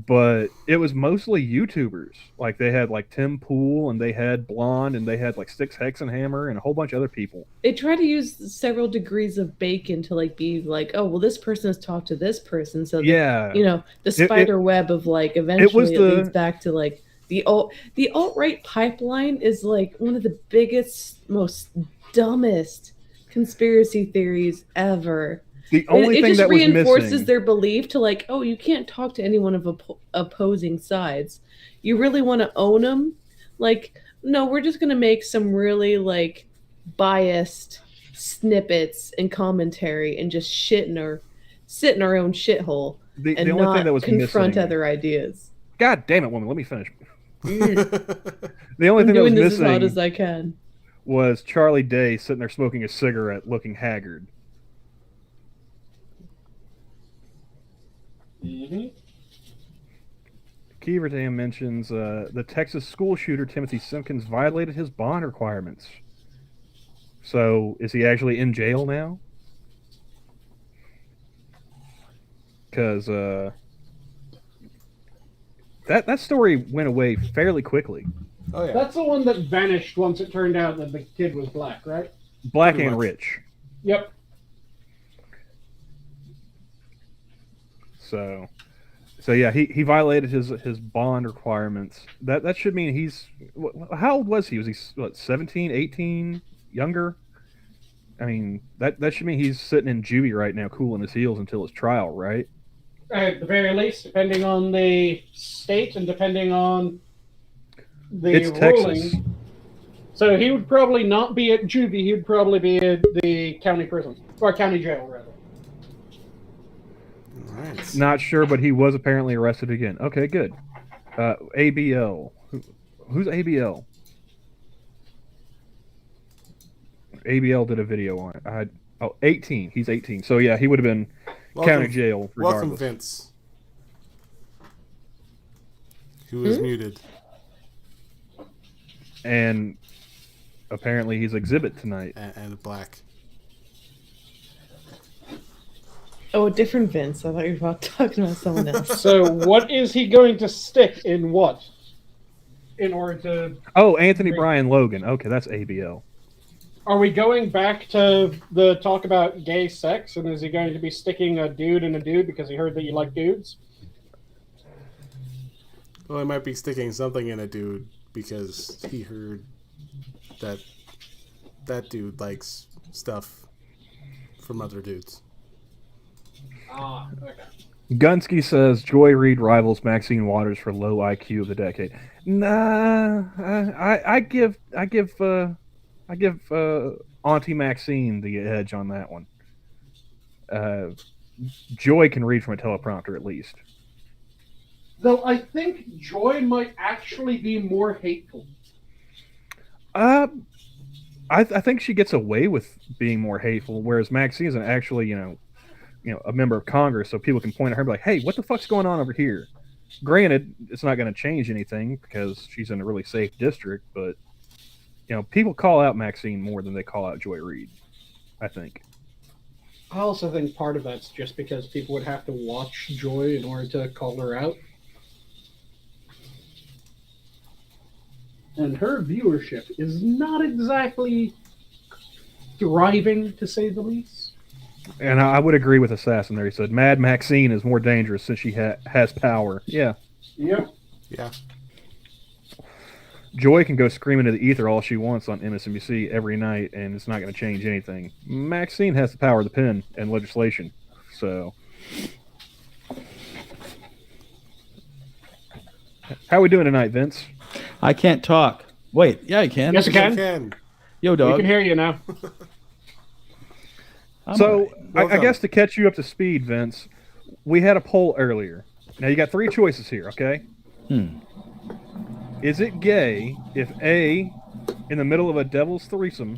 but it was mostly YouTubers. Like they had like Tim Pool and they had Blonde and they had like Styx Hexenhammer and a whole bunch of other people. They try to use several degrees of bacon to like be like, oh well, this person has talked to this person, so yeah, the spider web of like eventually it leads back to like the alt-right pipeline is like one of the biggest, most dumbest conspiracy theories ever. The only thing that was missing, it just reinforces their belief to like, oh, you can't talk to anyone of opposing sides. You really want to own them? Like, no, we're just going to make some really like biased snippets and commentary and just shit in our sit in our own shithole The and only not thing that was confront missing. other ideas. God damn it, woman! Let me finish. Mm. The only I'm thing that was doing this as hot missing as I can. was Charlie Day sitting there smoking a cigarette, looking haggard. Mm-hmm. Keeverdam mentions the Texas school shooter Timothy Simpkins violated his bond requirements. So, is he actually in jail now? Because that story went away fairly quickly. Oh yeah. That's the one that vanished once it turned out that the kid was black, right? Black Pretty and much. rich. Yep. So yeah, he violated his bond requirements. That should mean he's how old was he? Was he what 17, 18, younger? I mean that should mean he's sitting in juvie right now, cooling his heels until his trial, right? At the very least, depending on the state and depending on the It's ruling. Texas. So he would probably not be at juvie. He would probably be at the county prison or county jail, rather. Nice. Not sure, but he was apparently arrested again. Okay, good. ABL. Who's ABL? ABL did a video on it. 18. He's 18. So yeah, he would have been county jail regardless. Welcome, Vince. Who is muted? And apparently he's exhibit tonight. And black. Oh, a different Vince. I thought you were talking about someone else. So what is he going to stick in what? In order to... Oh, Anthony Bryan Logan. Okay, that's ABL. Are we going back to the talk about gay sex? And is he going to be sticking a dude in a dude because he heard that you like dudes? Well, he might be sticking something in a dude because he heard that that dude likes stuff from other dudes. Ah, okay. Gunsky says Joy Reid rivals Maxine Waters for low IQ of the decade. Nah, I give Auntie Maxine the edge on that one. Joy can read from a teleprompter at least. Though I think Joy might actually be more hateful. I think she gets away with being more hateful, whereas Maxine isn't actually, a member of Congress, so people can point at her and be like, hey, what the fuck's going on over here? Granted, it's not going to change anything because she's in a really safe district, but, people call out Maxine more than they call out Joy Reid, I think. I also think part of that's just because people would have to watch Joy in order to call her out. And her viewership is not exactly thriving, to say the least. And I would agree with Assassin there. He said, Mad Maxine is more dangerous since she has power. Yeah. Yep. Yeah. Joy can go screaming into the ether all she wants on MSNBC every night, and it's not going to change anything. Maxine has the power of the pen and legislation. So, how are we doing tonight, Vince? I can't talk. Wait, yeah, I can. Yes, you You can. can. Yo, We dog. can hear you now. I'm So, alright. I Welcome. guess to catch you up to speed, Vince, we had a poll earlier. Now, you got three choices here, okay? Is it gay if A, in the middle of a devil's threesome,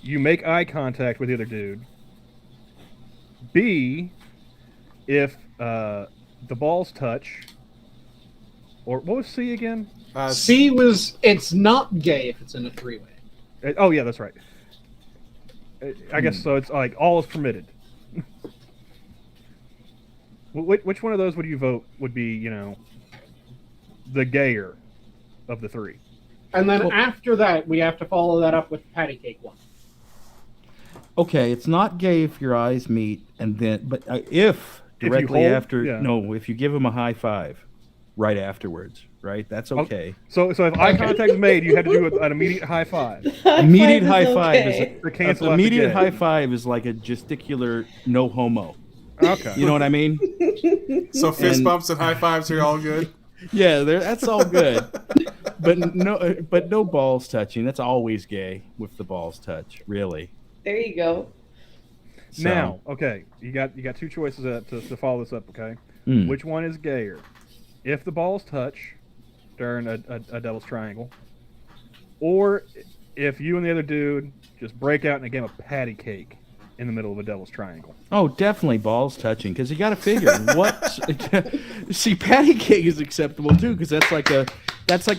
you make eye contact with the other dude? B, if the balls touch, or what was C again? C was, it's not gay if it's in a three-way. Oh yeah, that's right. I guess so. It's like all is permitted. Which one of those would you vote would be, the gayer of the three? And then after that, we have to follow that up with the patty cake one. Okay, it's not gay if your eyes meet, and then, but if directly hold, after, yeah. no, if you give him a high five right afterwards, right? That's okay. So if eye contact is made, you have to do an immediate high five. Immediate high is five okay. To is cancel a, out the immediate gay. high five is like a gesticular no homo. Okay. You know what I mean? So fist And- bumps and high fives are all good. Yeah, that's all good. But no balls touching. That's always gay with the balls touch, really. There you go. So, Now, okay, you got two choices to follow this up. Okay, which one is gayer? If the balls touch during a devil's triangle, or if you and the other dude just break out in a game of patty cake in the middle of a devil's triangle. Oh, definitely balls touching, because you got to figure what. See, patty cake is acceptable too, because that's like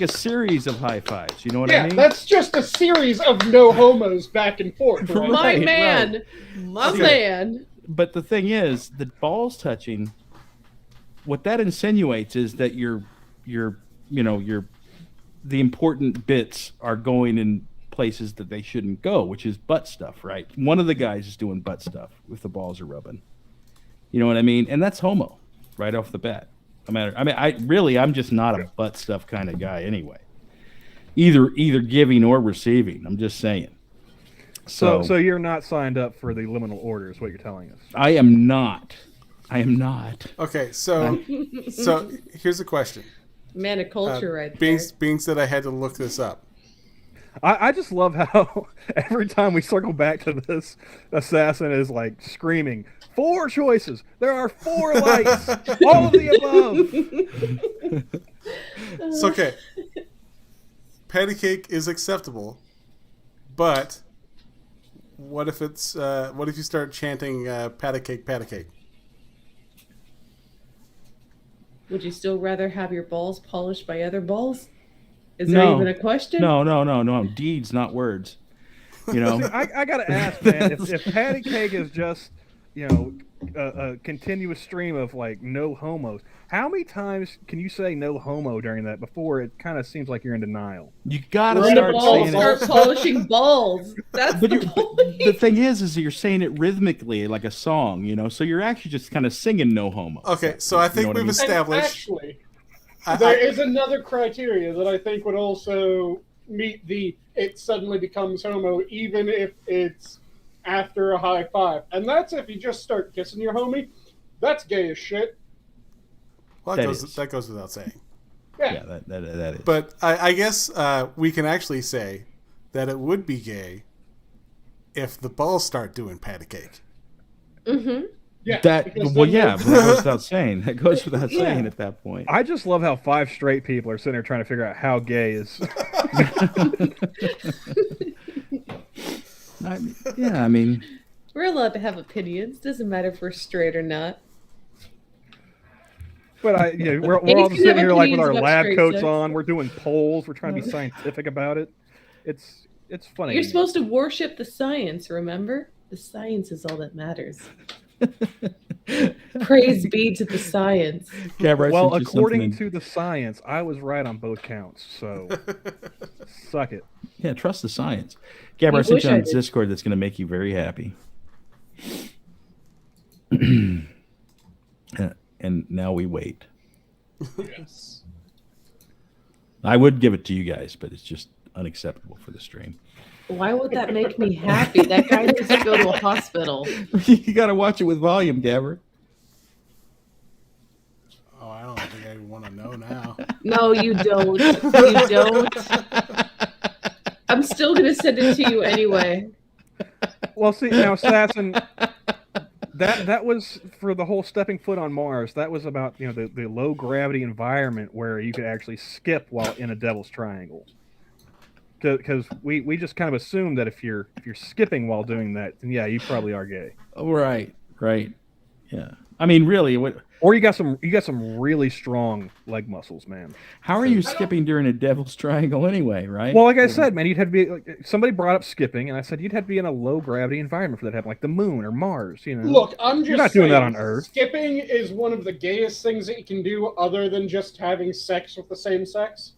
a series of high fives. You know what I mean? That's just a series of no homos back and forth. Right? My Right, man, right. my man. But the thing is, the balls touching, what that insinuates is that the important bits are going in places that they shouldn't go, which is butt stuff, right? One of the guys is doing butt stuff if the balls are rubbing. You know what I mean? And that's homo right off the bat. I'm just not a butt stuff kind of guy anyway. Either giving or receiving. I'm just saying. So you're not signed up for the liminal order, is what you're telling us. I am not. Okay, so here's a question. Man of culture right there. Being that I had to look this up. I just love how every time we circle back to this, assassin is like screaming, 4 choices. There are 4 lights. All of the above. It's okay. Patty cake is acceptable, but what if you start chanting patty cake, patty cake? Would you still rather have your balls polished by other balls? Is there even a question? No. Deeds, not words. You know. I gotta ask, man. If patty cake is just, a continuous stream of like no homos, how many times can you say no homo during that before it kind of seems like you're in denial? You gotta When start the balls saying start it. polishing balls. That's the point. The thing is you're saying it rhythmically like a song, So you're actually just kind of singing no homo. Okay, so I think we've established. Actually, there is another criteria that I think would also meet it suddenly becomes homo, even if it's after a high five. And that's if you just start kissing your homie. That's gay as shit. Well, that goes without saying. Yeah, that is. But I guess we can actually say that it would be gay if the balls start doing patty cake. Mm-hmm. Yeah. But that goes without saying. That goes without saying at that point. I just love how 5 straight people are sitting there trying to figure out how gay is. We're allowed to have opinions. Doesn't matter if we're straight or not. But we're all just sitting here like with our lab coats on. We're doing polls. We're trying to be scientific about it. It's funny. You're supposed to worship the science, remember? The science is all that matters. Praise be to the science. Well, according to the science, I was right on both counts. So, suck it. Yeah, trust the science. Gabber, I sent you on Discord that's going to make you very happy. And now we wait. Yes. I would give it to you guys, but it's just unacceptable for the stream. Why would that make me happy? That guy needs to go to a hospital. You got to watch it with volume, Gabber. Oh, I don't think I want to know now. No, you don't. You don't. I'm still going to send it to you anyway. Well, see, now, Assassin, that was for the whole stepping foot on Mars. That was about, the low gravity environment where you could actually skip while in a devil's triangle. Because we just kind of assume that if you're skipping while doing that, then yeah, you probably are gay. Oh, right, yeah. I mean, really, or you got some really strong leg muscles, man. How are you skipping during a devil's triangle anyway, right? Well, like I said, man, you'd have to be. Somebody brought up skipping, and I said you'd have to be in a low gravity environment for that to happen, like the moon or Mars. Look, I'm just you're not doing that on Earth. Skipping is one of the gayest things that you can do, other than just having sex with the same sex.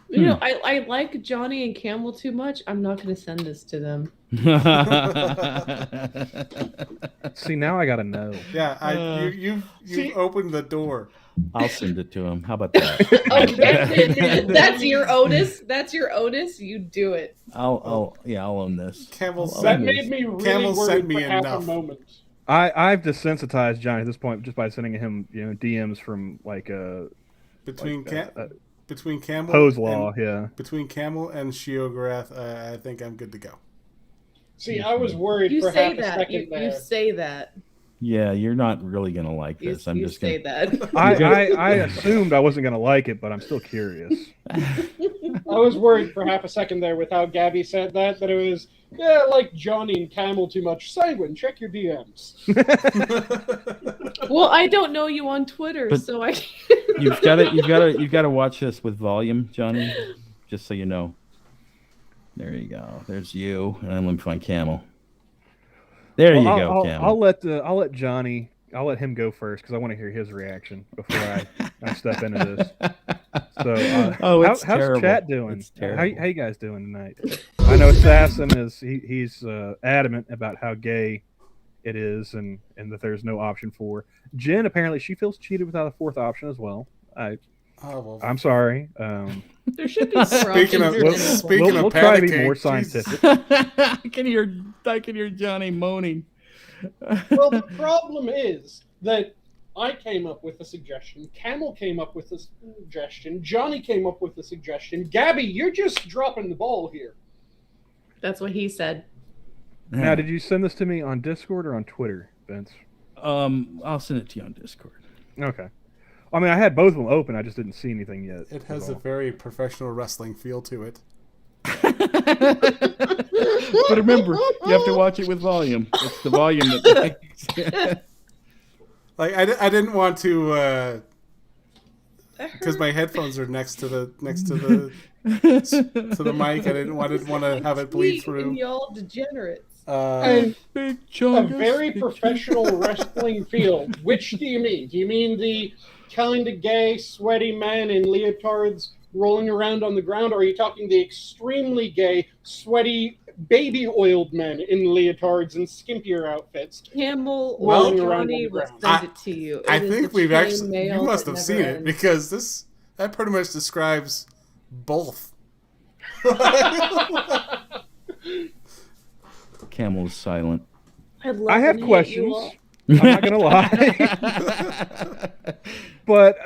I like Johnny and Camel too much. I'm not going to send this to them. See, now I got to know. Yeah, you've opened the door. I'll send it to him. How about that? That's your onus. That's your onus. You do it. I'll own this. That made me really worried for half a moment. I've desensitized Johnny at this point just by sending him DMs from between Camel Poe's Law, yeah. Between Camel and Sheogorath, I think I'm good to go. See, I was worried You for say half a that. second You there. say that. Yeah, you're not really gonna like You, this. I'm you just say gonna. that. I assumed I wasn't gonna like it, but I'm still curious. I was worried for half a second there with how Gabby said that it was, yeah, like Johnny and Camel too much. Sanguine, check your DMs. Well, I don't know you on Twitter, But- so I. You've got to watch this with volume, Johnny. Just so you know. There you go. There's you, and then let me find Camel. There you go, Camel. I'll let Johnny. I'll let him go first because I want to hear his reaction before I step into this. So, it's how's terrible. chat doing? It's terrible. How you guys doing tonight? I know Assassin is he's adamant about how gay it is and that there's no option for. Jen apparently she feels cheated without a fourth option as well. I'm sorry. There should be more Speaking of- options. speaking We'll of try to be panicking, more Jesus. scientific. I can hear Johnny moaning. Well, the problem is that I came up with a suggestion, Camel came up with a suggestion, Johnny came up with a suggestion. Gabby, you're just dropping the ball here. That's what he said. Now, did you send this to me on Discord or on Twitter, Vince? I'll send it to you on Discord. Okay. I mean, I had both of them open. I just didn't see anything yet. It has a very professional wrestling feel to it. But remember, you have to watch it with volume. It's the volume that makes Like I didn't want to because my headphones are next to the to the mic. I didn't want to have it bleed Sweet, through. and y'all degenerates. And Big a chungus, very big professional wrestling feel. Which do you mean? Do you mean the kind of gay, sweaty man in leotards rolling around on the ground, or are you talking the extremely gay, sweaty, baby-oiled men in leotards and skimpier outfits? Camel Well, or Johnny I- will send it to you. I It is think the we've chain actually mail you must that have seen never it ends. because that pretty much describes both. Camel is silent. I have questions. I'm not gonna lie, but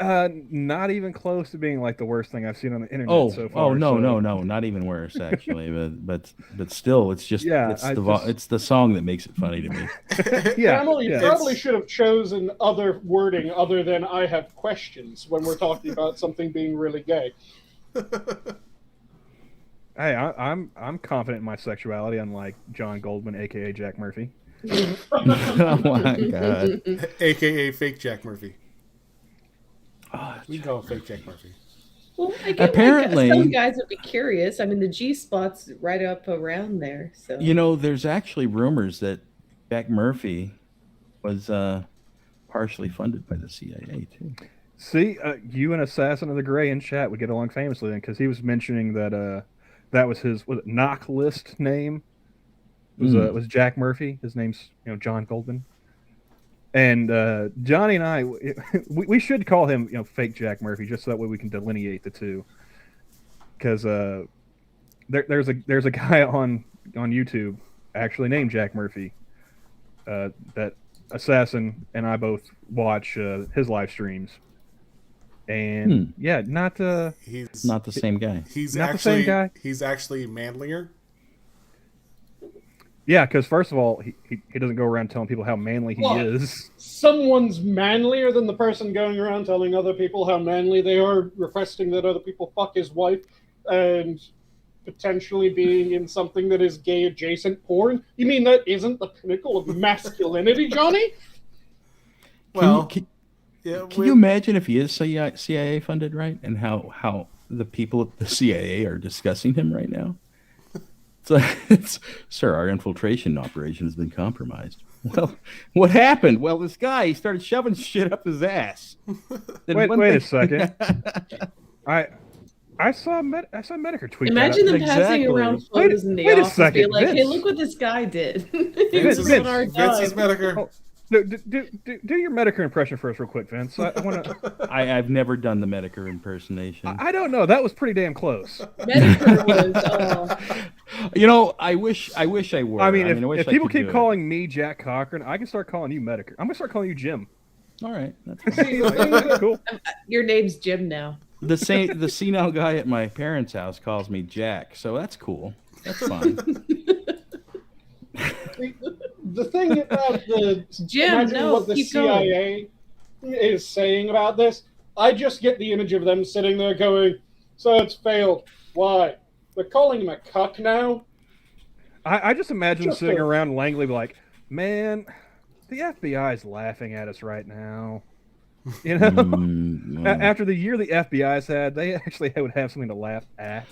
not even close to being like the worst thing I've seen on the internet so far. No, so. no, not even worse actually. but still, it's just Yeah, it's the song that makes it funny to me. Yeah, Camel, you yeah. probably should have chosen other wording other than "I have questions" when we're talking about something being really gay. Hey, I'm confident in my sexuality, unlike John Goldman, aka Jack Murphy. Oh my god! AKA fake Jack Murphy. Oh, We go fake Jack Murphy. Well, I get Apparently- some guys would be curious. I mean, the G spot's right up around there. So you know, there's actually rumors that Jack Murphy was partially funded by the CIA too. See, you and Assassin of the Gray in chat would get along famously then, because he was mentioning that that was his knock list name. Was Jack Murphy? His name's John Goldman. And Johnny and I, we should call him fake Jack Murphy, just so that way we can delineate the two. Because there's a guy on YouTube actually named Jack Murphy that Assassin and I both watch his live streams. And yeah, He's Not the same guy. He's Not the actually same guy? He's actually manlier. yeah, because first of all, he doesn't go around telling people how manly he What? is. Someone's manlier than the person going around telling other people how manly they are, requesting that other people fuck his wife, and potentially being in something that is gay adjacent porn. You mean that isn't the pinnacle of masculinity, Johnny? Well, can yeah. you imagine if he is CIA funded, right? And how the people at the CIA are discussing him right now? Sir, our infiltration operation has been compromised. Well, what happened? Well, this guy, he started shoving shit up his ass. Then one Wait a thing- second. I saw Medicare tweet imagine that. them passing Exactly. around photos in the Wait a office, second, be like, "Hey, Vince. look what this guy did." Vince is, on our Vince is dime. Medicare. Oh, do your Medicare impression first, real quick, Vince. I want to. I've never done the Medicare impersonation. I don't know. That was pretty damn close. Medicare was. You know, I wish I were. I mean, I if wish I people could do keep it. calling me Jack Cochran, I can start calling you Medicare. I'm gonna start calling you Jim. All right, that's Cool. Your name's Jim now. the senile guy at my parents' house calls me Jack, so that's cool. That's fine. The thing about the Jim, imagine no, what the keep going. CIA is saying about this, I just get the image of them sitting there going, so it's failed. Why? They're calling him a cuck now? I just imagine Just sitting a- around Langley like, man, the FBI is laughing at us right now. You know, after the year the FBI's had, they actually would have something to laugh at.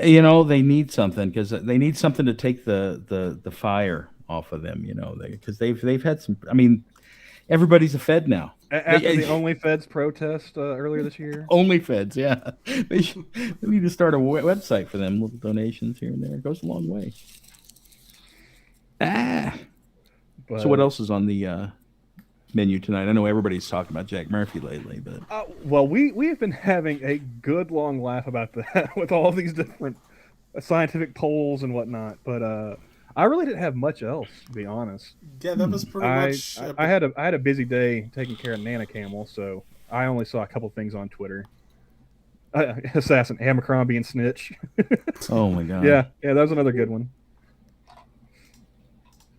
You know, they need something because they need something to take the fire off of them. You know, because they've had some. I mean, everybody's a Fed now. After the OnlyFeds protest earlier this year. OnlyFeds, yeah. They need to start a website for them. Little donations here and there. It goes a long way. But, so what else is on the menu tonight? I know everybody's talking about Jack Murphy lately, but well, we've been having a good long laugh about that with all these different scientific polls and whatnot. But I really didn't have much else, to be honest. Yeah, that was pretty much. I had a busy day taking care of Nana Camel, so I only saw a couple things on Twitter. Assassin Abercrombie and Snitch. Oh my god. Yeah, that was another good one.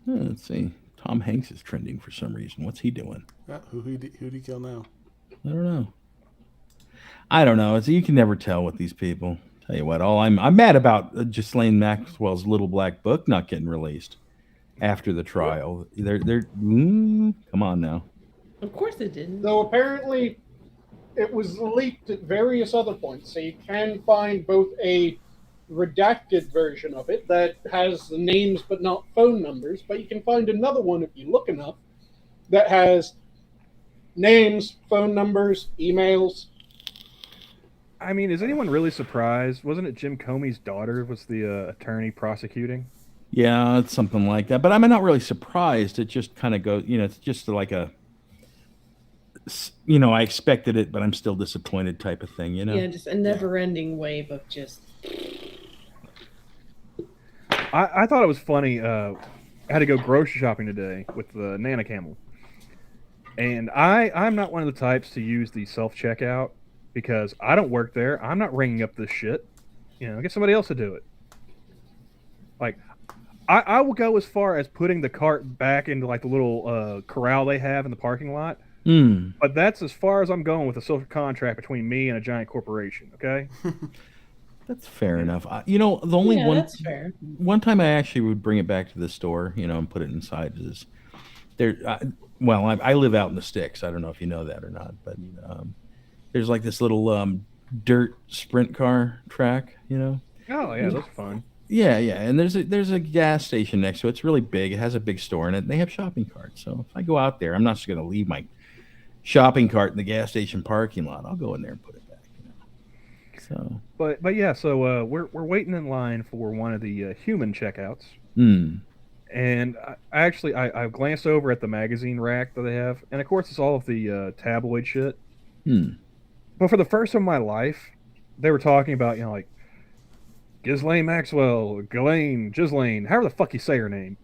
Let's see. Tom Hanks is trending for some reason. What's he doing? Who'd he kill now? I don't know. You can never tell with these people. Tell you what, I'm mad about Ghislaine Maxwell's Little Black Book not getting released after the trial. Come on now. Of course it didn't. Though apparently it was leaked at various other points, so you can find both a redacted version of it that has the names but not phone numbers, but you can find another one if you look enough that has names, phone numbers, emails. I mean, is anyone really surprised? Wasn't it Jim Comey's daughter was the attorney prosecuting? Yeah, it's something like that. But I'm not really surprised. It just kind of goes, it's just like a, I expected it, but I'm still disappointed type of thing, Yeah, just a never-ending wave of just... I thought it was funny. I had to go grocery shopping today with the Nana Camel. And I'm not one of the types to use the self-checkout because I don't work there. I'm not ringing up this shit. Get somebody else to do it. Like, I will go as far as putting the cart back into like the little corral they have in the parking lot. But that's as far as I'm going with a social contract between me and a giant corporation, okay? That's fair enough. The only that's fair. One time I actually would bring it back to the store, and put it inside is there. I live out in the sticks. I don't know if you know that or not, but there's like this little dirt sprint car track, Oh yeah, that's fun. Yeah, and there's a gas station next to it. It's really big. It has a big store in it. They have shopping carts. So if I go out there, I'm not just going to leave my shopping cart in the gas station parking lot. I'll go in there and put it back. So, but yeah, so we're waiting in line for one of the human checkouts, and I glanced over at the magazine rack that they have, and of course it's all of the tabloid shit. But for the first time in my life, they were talking about like Ghislaine Maxwell, Ghislaine, however the fuck you say her name.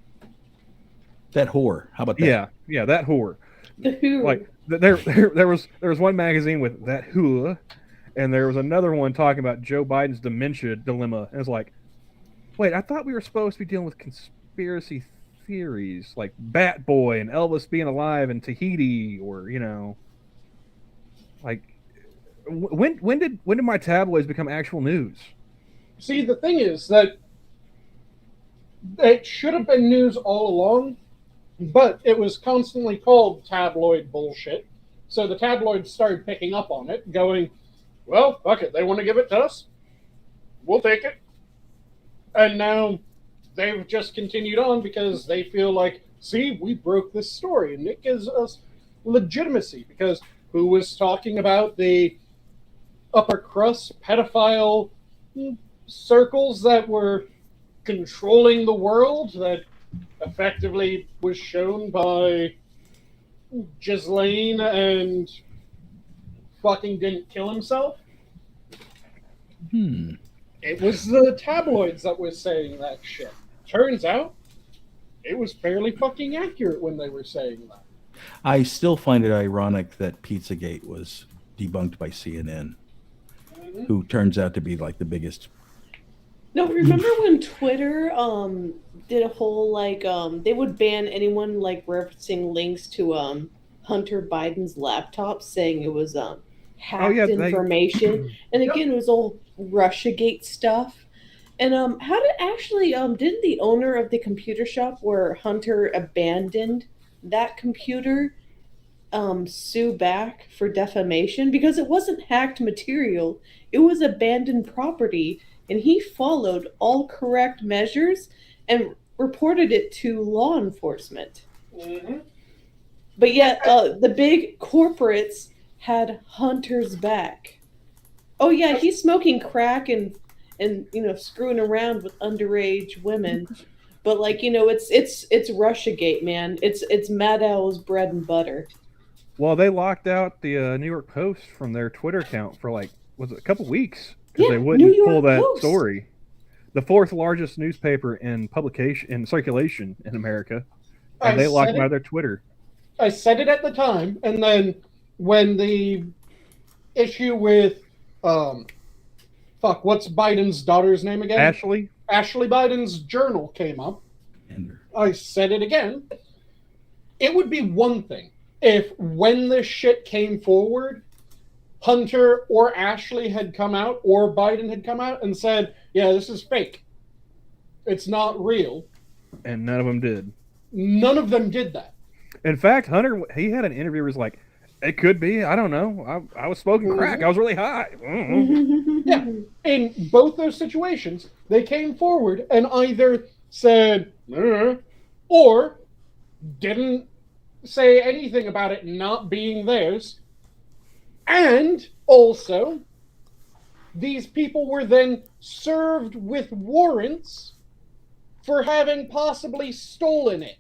That whore. How about that? Yeah, that whore. The who? Like there was one magazine with that who. And there was another one talking about Joe Biden's dementia dilemma. And it's like, wait, I thought we were supposed to be dealing with conspiracy theories like Bat Boy and Elvis being alive in Tahiti, or like when did my tabloids become actual news? See, the thing is that it should have been news all along, but it was constantly called tabloid bullshit. So the tabloids started picking up on it, going, well, fuck it. They want to give it to us. We'll take it. And now they've just continued on because they feel like, see, we broke this story. And it gives us legitimacy because who was talking about the upper crust pedophile circles that were controlling the world that effectively was shown by Ghislaine and fucking didn't kill himself? It was the tabloids that was saying that shit. Turns out, it was fairly fucking accurate when they were saying that. I still find it ironic that Pizzagate was debunked by CNN, who turns out to be like the biggest No, remember when Twitter did a whole like they would ban anyone like referencing links to Hunter Biden's laptop saying it was Oh yeah, hacked information. And again it was all Russiagate stuff. And how did actually didn't the owner of the computer shop where Hunter abandoned that computer sue back for defamation because it wasn't hacked material, it was abandoned property, and he followed all correct measures and reported it to law enforcement. Mm-hmm. But yet, the big corporates had Hunter's back. Oh yeah, he's smoking crack and screwing around with underage women. But like it's Russiagate, man. It's Maddow's bread and butter. Well, they locked out the New York Post from their Twitter account for like was it a couple weeks because Yeah, they wouldn't New York pull that Post. story. The fourth largest newspaper in publication in circulation in America, and they locked them out of their Twitter. I said it at the time, and then when the issue with what's Biden's daughter's name again? Ashley Biden's journal came up. I said it again. It would be one thing if when this shit came forward, Hunter or Ashley had come out or Biden had come out and said, yeah, this is fake. It's not real. And none of them did. None of them did that. In fact, Hunter, he had an interview where he was like, it could be. I don't know. I was smoking crack. I was really high. Yeah. In both those situations, they came forward and either said, or didn't say anything about it not being theirs. And also, these people were then served with warrants for having possibly stolen it.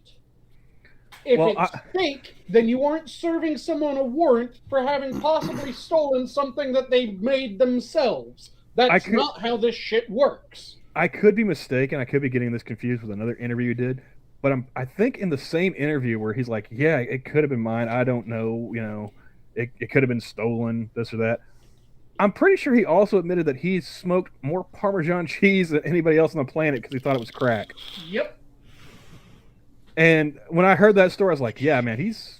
If it's fake, then you aren't serving someone a warrant for having possibly stolen something that they made themselves. That's not how this shit works. I could be mistaken. I could be getting this confused with another interview you did. But I think in the same interview where he's like, yeah, it could have been mine. I don't know. It could have been stolen, this or that. I'm pretty sure he also admitted that he smoked more Parmesan cheese than anybody else on the planet because he thought it was crack. Yep. And when I heard that story, I was like, yeah, man, he's...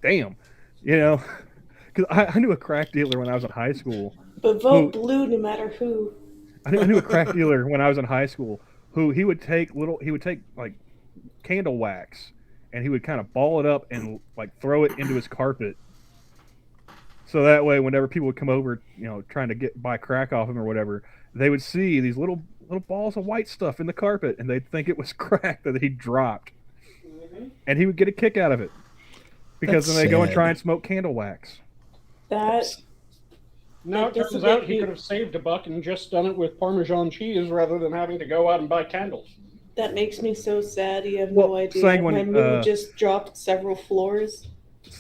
Damn. Because I knew a crack dealer when I was in high school. But vote blue no matter who. I knew a crack dealer when I was in high school who he would take like candle wax and he would kind of ball it up and like throw it into his carpet. So that way, whenever people would come over, trying to buy crack off him or whatever, they would see these little balls of white stuff in the carpet and they'd think it was crack that he dropped. Mm-hmm. And he would get a kick out of it because then they go and try and smoke candle wax. No, it turns out he could have saved $1 and just done it with Parmesan cheese rather than having to go out and buy candles. That makes me so sad. You have no idea. Sanguine, my mood just dropped several floors.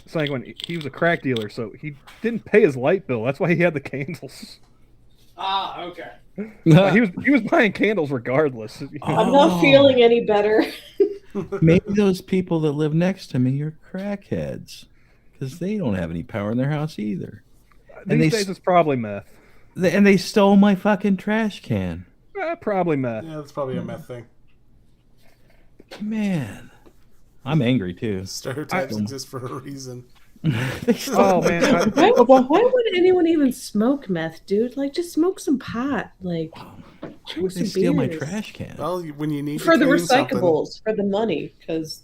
Sanguine, he was a crack dealer, so he didn't pay his light bill. That's why he had the candles. Ah, okay. He was buying candles regardless. I'm not feeling any better. Maybe those people that live next to me are crackheads because they don't have any power in their house either. These days it's probably meth. And they stole my fucking trash can. Probably meth. Yeah, that's probably a meth thing. Man, I'm angry too. Stereotypes exist for a reason. Oh man! Why would anyone even smoke meth, dude? Like, just smoke some pot. Like, why would they steal my trash can? Well, when you need for to the clean recyclables, for the money, because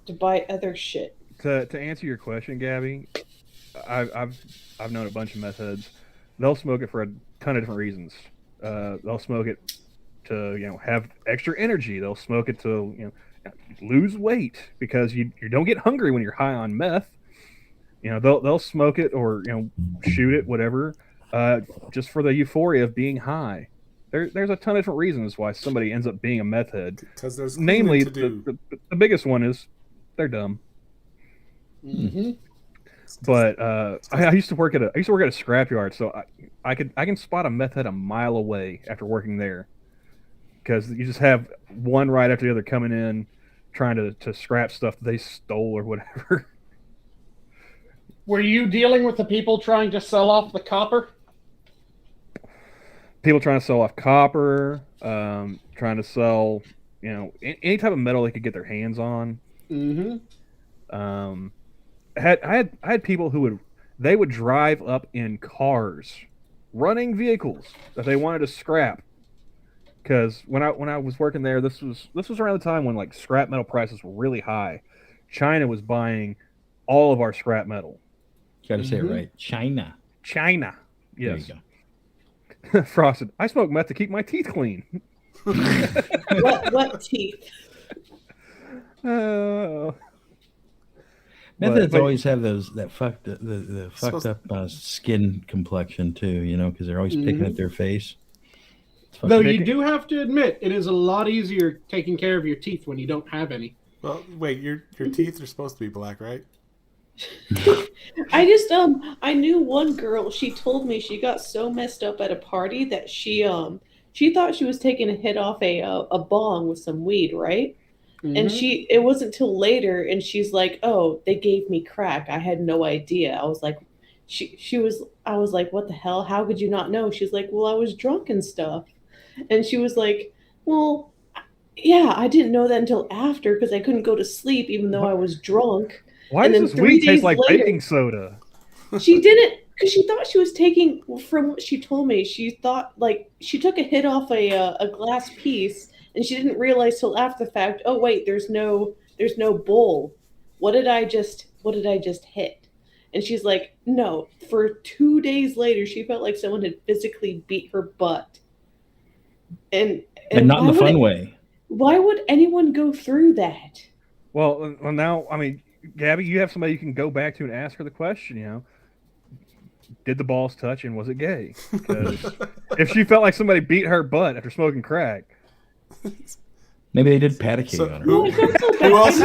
to buy other shit. To answer your question, Gabby, I've known a bunch of meth heads. They'll smoke it for a ton of different reasons. They'll smoke it to have extra energy. They'll smoke it to lose weight because you don't get hungry when you're high on meth. They'll smoke it or shoot it, whatever, just for the euphoria of being high. There's a ton of different reasons why somebody ends up being a meth head. Because there's namely to do. The biggest one is they're dumb. Mm-hmm. But I used to work at a scrapyard, so I can spot a meth head a mile away after working there, because you just have one right after the other coming in, trying to scrap stuff that they stole or whatever. Were you dealing with the people trying to sell off the copper? people trying to sell off copper, trying to sell, any type of metal they could get their hands on. Mm-hmm. I had people who would drive up in cars, running vehicles that they wanted to scrap. Because when I was working there, this was around the time when like scrap metal prices were really high. China was buying all of our scrap metal. Got to say it right. China. Yes. There you go. Frosted. I smoke meth to keep my teeth clean. What teeth? Methods always have that fucked up skin complexion too, because they're always picking at their face. Though you do have to admit, it is a lot easier taking care of your teeth when you don't have any. Well, wait, your teeth are supposed to be black, right? I knew one girl. She told me she got so messed up at a party that she thought she was taking a hit off a bong with some weed, right? Mm-hmm. And it wasn't till later, and she's like, "Oh, they gave me crack. I had no idea." I was like, I was like, "What the hell? How could you not know?" She's like, "Well, I was drunk and stuff," and she was like, "Well, yeah, I didn't know that until after because I couldn't go to sleep even though I was drunk." Why does this weed taste like baking soda? She didn't, because she thought she was taking, from what she told me, she thought like she took a hit off a glass piece, and she didn't realize till after the fact. Oh wait, there's no bowl. What did I just hit? And she's like, no. For 2 days later, she felt like someone had physically beat her butt, and not in the fun way. Why would anyone go through that? Well, now, I mean, Gabby, you have somebody you can go back to and ask her the question, did the balls touch and was it gay? Because if she felt like somebody beat her butt after smoking crack. Maybe they did paticate on her. No, I felt so bad. Who else?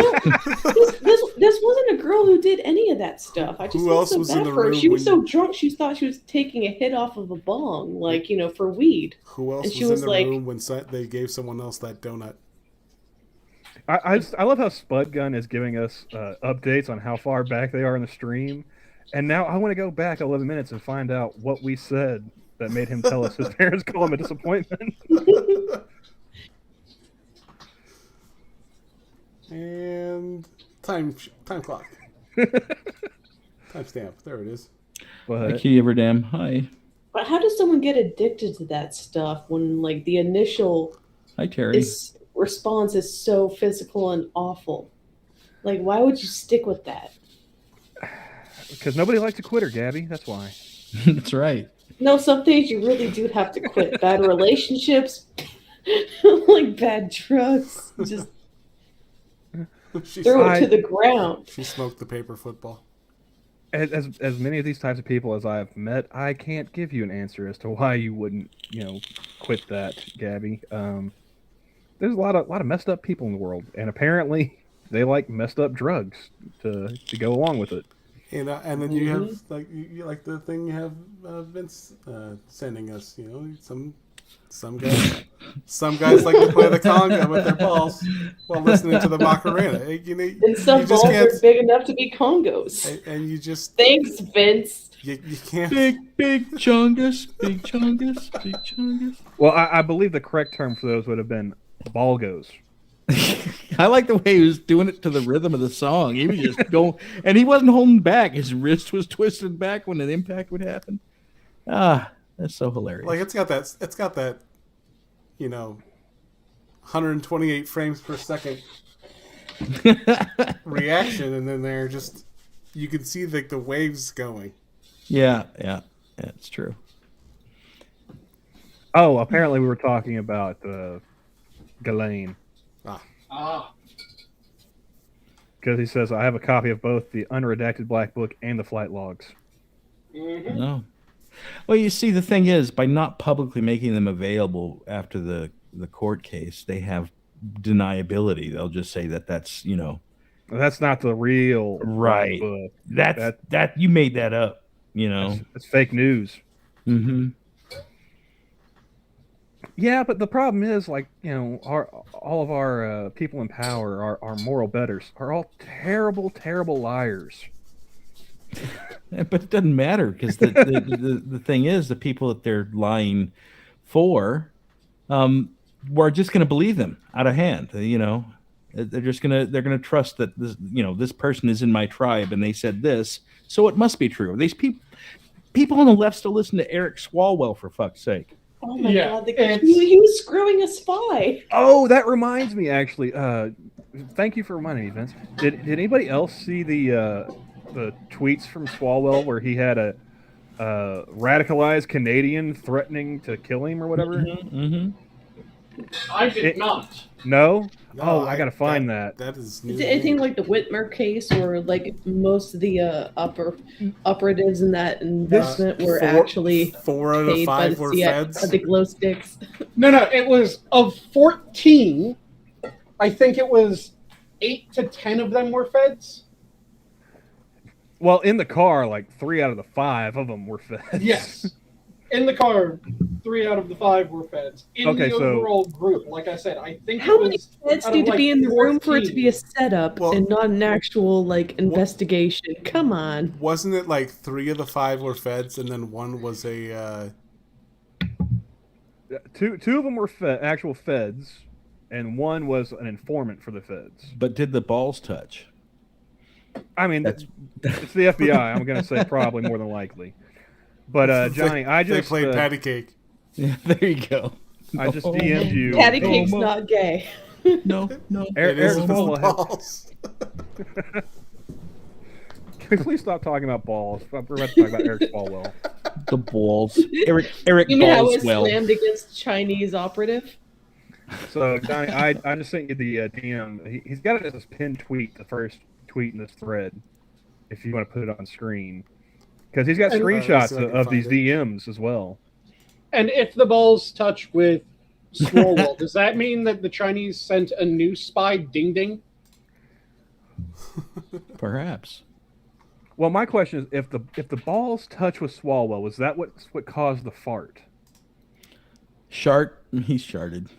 This wasn't a girl who did any of that stuff. I just felt so bad for her. She was so drunk, she thought she was taking a hit off of a bong, for weed. Who else was in the room when they gave someone else that donut? I love how Spud Gun is giving us updates on how far back they are in the stream. And now I want to go back 11 minutes and find out what we said that made him tell us his parents call him a disappointment. And time clock. Timestamp. There it is. Hi, Kitty Everdam. Hi. But how does someone get addicted to that stuff when the initial Hi, Terry. Response is so physical and awful? Why would you stick with that? Because nobody likes a quitter, Gabby. That's why. That's right. No, some things you really do have to quit. Bad relationships, bad drugs. Just throw it to the ground. She smoked the paper football. As many of these types of people as I have met, I can't give you an answer as to why you wouldn't, quit that, Gabby. There's a lot of messed up people in the world, and apparently they like messed up drugs to go along with it. And then you have you like the thing you have Vince sending us. Some guys like to play the conga with their balls while listening to the Macarena. And some balls are big enough to be congos. And you just thanks, Vince. You can't big chungus. Well, I believe the correct term for those would have been balgos. I like the way he was doing it to the rhythm of the song. He was just going, and he wasn't holding back. His wrist was twisted back when an impact would happen. That's so hilarious. It's got that, 128 frames per second reaction, and then they're just, you can see the waves going. Yeah, it's true. Oh, apparently we were talking about Ghislaine. Because he says, I have a copy of both the unredacted black book and the flight logs. Mm-hmm. No. Well, you see, the thing is, by not publicly making them available after the court case, they have deniability. They'll just say that's that's not the real right book. That you made that up. It's fake news. Mm-hmm. Yeah, but the problem is, all of our people in power, our moral betters, are all terrible, terrible liars. But it doesn't matter, because the thing is, the people that they're lying 4, we're just going to believe them out of hand. They're gonna trust that this person is in my tribe and they said this, so it must be true. These people on the left still listen to Eric Swalwell, for fuck's sake. Oh my Yeah, god, it's- he was screwing a spy. Oh, that reminds me, actually. Thank you for reminding me, Vince. Did anybody else see the tweets from Swalwell where he had a radicalized Canadian threatening to kill him or whatever? Mm-hmm. I did not. No? No, Oh, I gotta find that. That is Is it anything like the Whitmer case, or like most of the operatives in that investment were actually 4 out of paid by 5 the were CIA, feds. the glow sticks? No, it was of 14. I think it was 8 to 10 of them were feds. Well, in the car, like 3 out of the 5 of them were feds. Yes. In the car, 3 out of the 5 were feds. In Okay, the so- overall group, like I said, I think How it many was feds out need of, to like, be in the room for it to 14. be a setup Well- and not an actual investigation? Come on. Wasn't it like 3 of the 5 were feds, and then 1 was a? Two of them were actual feds, and 1 was an informant for the feds. But did the balls touch? I mean, That's- it's the FBI. I'm going to say probably more than likely. But Johnny, I they just played patty cake. Yeah, there you go. I just DM'd you. Patty cake's not gay. No. Eric It is with Swalwell has- balls. Can we please stop talking about balls? We're about to talk about Eric Swalwell. The balls. Eric You mean how balls it well. slammed against Chinese operative? So, Johnny, I just sent you the DM. He's got it as his pinned tweet, the first tweet in this thread, if you want to put it on screen. Because he's got And- screenshots so I can of find these it. DMs as well. And if the balls touch with Swalwell, does that mean that the Chinese sent a new spy, Ding Ding? Perhaps. Well, my question is, if the balls touch with Swalwell, was that what caused the fart? Shart. He's sharted.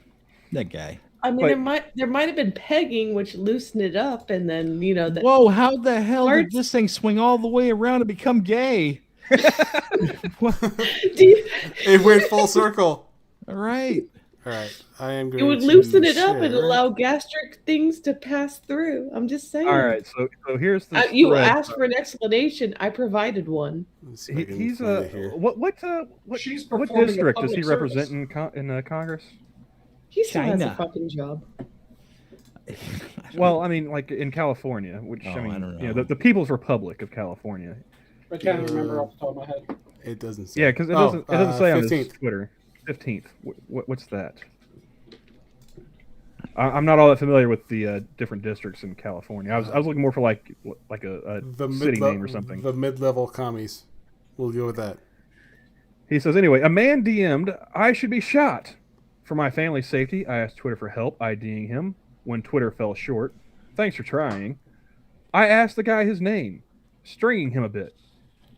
That guy. I mean, But- there might have been pegging, which loosened it up, and then that Whoa, how the hell did Farts? this thing swing all the way around and become gay? Do you- It went full circle. All right. All right, I am going. it would to loosen it up and share. allow gastric things to pass through. I'm just saying. All right, so here's the You thread. asked for an explanation. I provided one. Let's see if I can He's find it here. what She's what performing a district does he public service. represent in Congress? He still has a China. fucking job. Well, I mean, like in California, which Oh, I mean, I don't you know. the People's Republic of California. I can't remember off the top of my head. It doesn't say. Yeah, because it Oh, doesn't say on his 15th. Twitter. 15th. What's that? I'm not all that familiar with the different districts in California. I was looking more for like a city name or something. The mid-level commies. We'll go with that. He says, anyway, a man DM'd, I should be shot. For my family's safety, I asked Twitter for help IDing him when Twitter fell short. Thanks for trying. I asked the guy his name, stringing him a bit,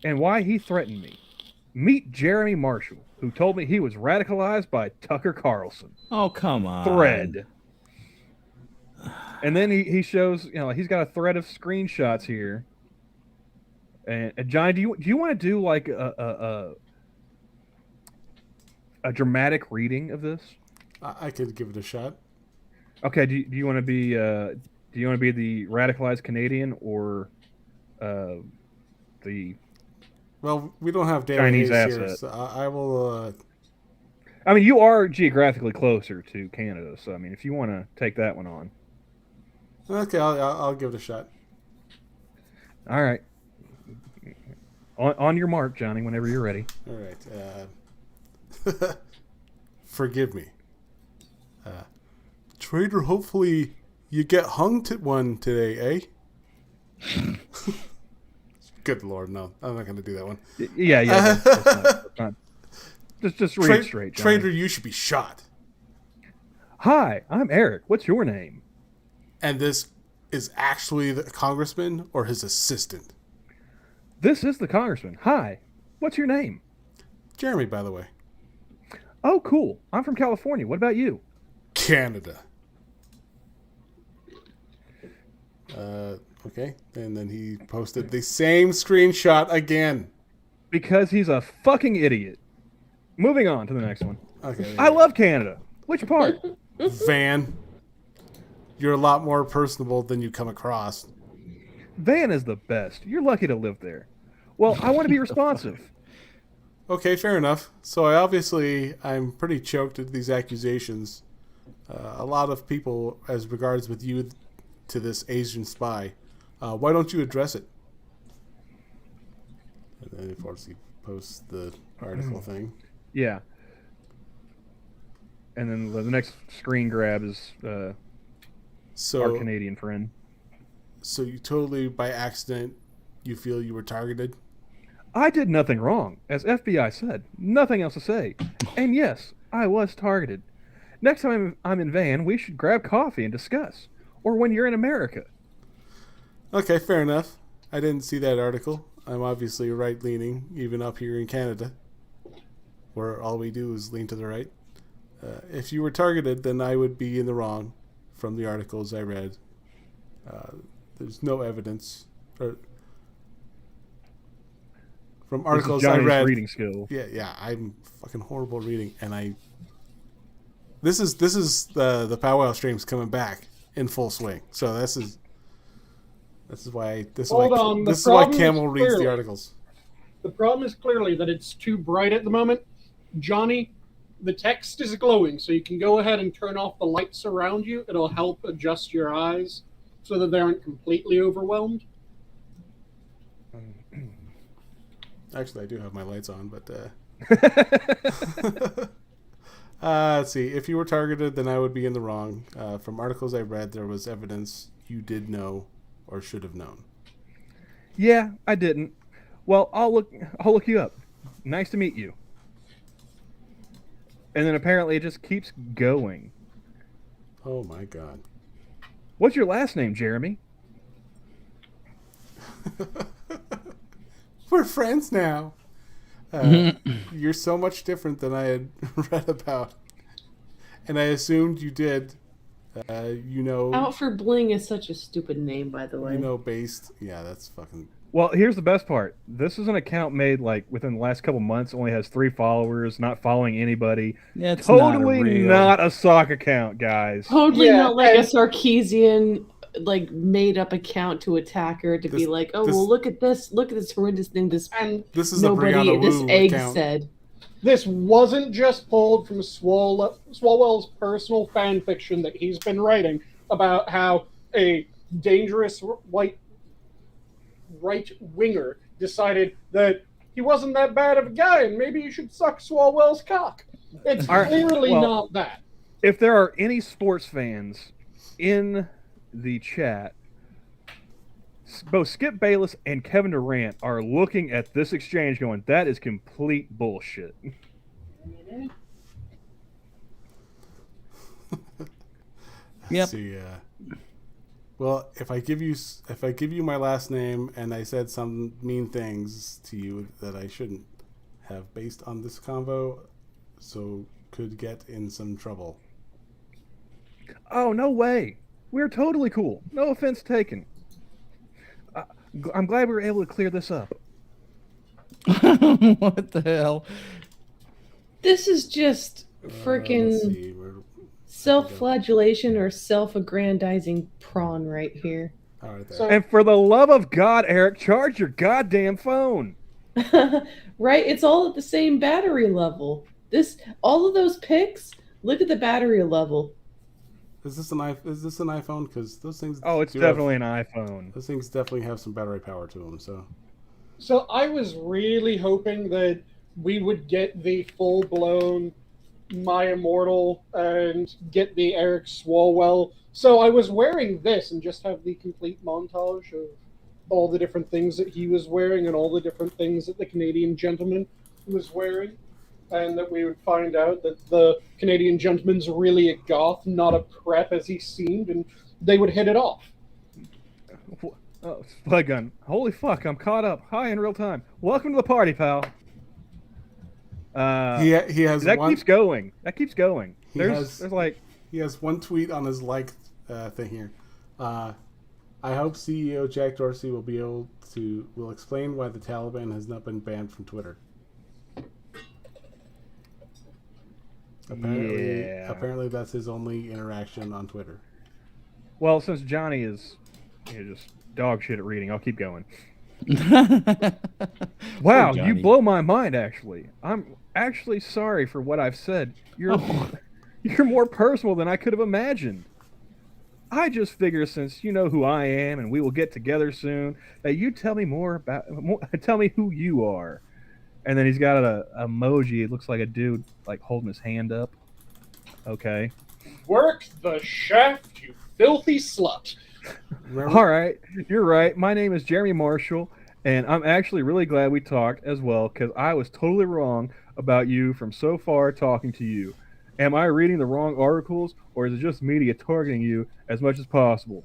and why he threatened me. Meet Jeremy Marshall, who told me he was radicalized by Tucker Carlson. Oh, come on. Thread. And then he shows, he's got a thread of screenshots here. And Johnny, do you want to do like a dramatic reading of this? I could give it a shot. Okay. Do you want to be the radicalized Canadian or the? Well, we don't have Chinese Delahazed here, asset. so I will. I mean, you are geographically closer to Canada, so I mean, if you want to take that one on. Okay, I'll give it a shot. All right. On your mark, Johnny. Whenever you're ready. All right. Forgive me. Trader, hopefully you get hung to one today, eh? Good Lord, no. I'm not going to do that one. Yeah. That's not. Just read it straight, Johnny. Trader, you should be shot. Hi, I'm Eric. What's your name? And this is actually the congressman or his assistant? This is the congressman. Hi, what's your name? Jeremy, by the way. Oh, cool. I'm from California. What about you? Canada. Okay. And then he posted the same screenshot again. Because he's a fucking idiot. Moving on to the next one. Okay. I love Canada. Which part? Van. You're a lot more personable than you come across. Van is the best. You're lucky to live there. Well, I want to be responsive. Okay, fair enough. So I'm pretty choked at these accusations. A lot of people, as regards with you to this Asian spy. Why don't you address it? And then, of course, he posts the article thing. Yeah. And then the next screen grab is our Canadian friend. So you totally, by accident, you feel you were targeted? I did nothing wrong. As FBI said, nothing else to say. And yes, I was targeted. Next time I'm in Van, we should grab coffee and discuss. Or when you're in America. Okay, fair enough. I didn't see that article. I'm obviously right-leaning, even up here in Canada, where all we do is lean to the right. If you were targeted, then I would be in the wrong from the articles I read. There's no evidence. From articles I read. Reading skill. Yeah, I'm fucking horrible reading, and This is the powwow streams coming back in full swing. So this is why Camel reads the articles. The problem is clearly that it's too bright at the moment. Johnny, the text is glowing, so you can go ahead and turn off the lights around you. It'll help adjust your eyes so that they aren't completely overwhelmed. Actually, I do have my lights on, but let's see. If you were targeted, then I would be in the wrong. From articles I read, there was evidence you did know or should have known. Yeah, I didn't. Well, I'll look you up. Nice to meet you. And then apparently it just keeps going. Oh my god. What's your last name, Jeremy? We're friends now. You're so much different than I had read about. And I assumed you did. Out for Bling is such a stupid name, by the way. Based. Yeah, that's fucking... Well, here's the best part. This is an account made like within the last couple months. Only has 3 followers. Not following anybody. Yeah, it's totally not a sock account, guys. Totally not like a Sarkeesian, like made up account to attack her to be like, look at this horrendous thing. This is nobody. This egg account. said. This wasn't just pulled from Swalwell's personal fan fiction that he's been writing about how a dangerous right-winger decided that he wasn't that bad of a guy and maybe you should suck Swalwell's cock. It's clearly not that. If there are any sports fans in the chat, both Skip Bayless and Kevin Durant are looking at this exchange going, that is complete bullshit. Yep. See, well, if I give you my last name and I said some mean things to you that I shouldn't have based on this convo, so could get in some trouble. Oh, no way. We're totally cool. No offense taken. I'm glad we were able to clear this up. What the hell? This is just freaking self-flagellation or self-aggrandizing prawn right here. All right, and for the love of God, Eric, charge your goddamn phone. Right? It's all at the same battery level. All of those pics, look at the battery level. Is this an iPhone? Because those things. Oh, it's definitely an iPhone. Those things definitely have some battery power to them. So I was really hoping that we would get the full-blown My Immortal and get the Eric Swalwell. So I was wearing this and just have the complete montage of all the different things that he was wearing and all the different things that the Canadian gentleman was wearing. And that we would find out that the Canadian gentleman's really a goth, not a prep as he seemed, and they would hit it off. Oh, Spud Gun. Holy fuck, I'm caught up. Hi in real time. Welcome to the party, pal. He has that keeps going. That keeps going. He has one tweet on his thing here. I hope CEO Jack Dorsey will explain why the Taliban has not been banned from Twitter. Apparently that's his only interaction on Twitter. Well, since Johnny is just dog shit at reading, I'll keep going. Wow, you blow my mind, actually. I'm actually sorry for what I've said. You're more personal than I could have imagined. I just figure since you know who I am and we will get together soon, that you tell me tell me who you are. And then he's got a emoji. It looks like a dude like holding his hand up. Okay. Work the shaft, you filthy slut. All right, you're right. My name is Jeremy Marshall, and I'm actually really glad we talked as well because I was totally wrong about you from so far talking to you. Am I reading the wrong articles, or is it just media targeting you as much as possible?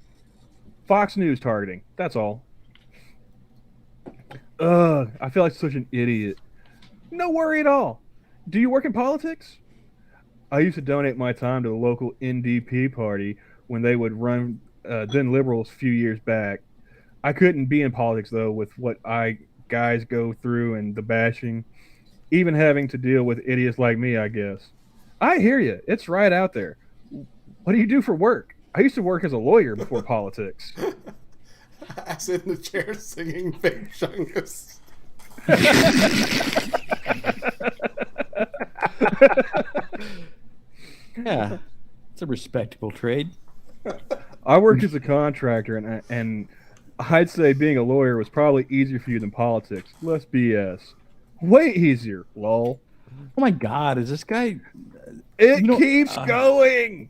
Fox News targeting. That's all. Ugh, I feel like such an idiot. No worry at all. Do you work in politics? I used to donate my time to the local NDP party when they would run then liberals a few years back. I couldn't be in politics, though, with what guys go through and the bashing, even having to deal with idiots like me, I guess. I hear you. It's right out there. What do you do for work? I used to work as a lawyer before politics. I sit in the chair singing Fake Chungus. Yeah, it's a respectable trade. I worked as a contractor, and I'd say being a lawyer was probably easier for you than politics. Less BS. Way easier, lol. Oh my God, is this guy... It keeps going!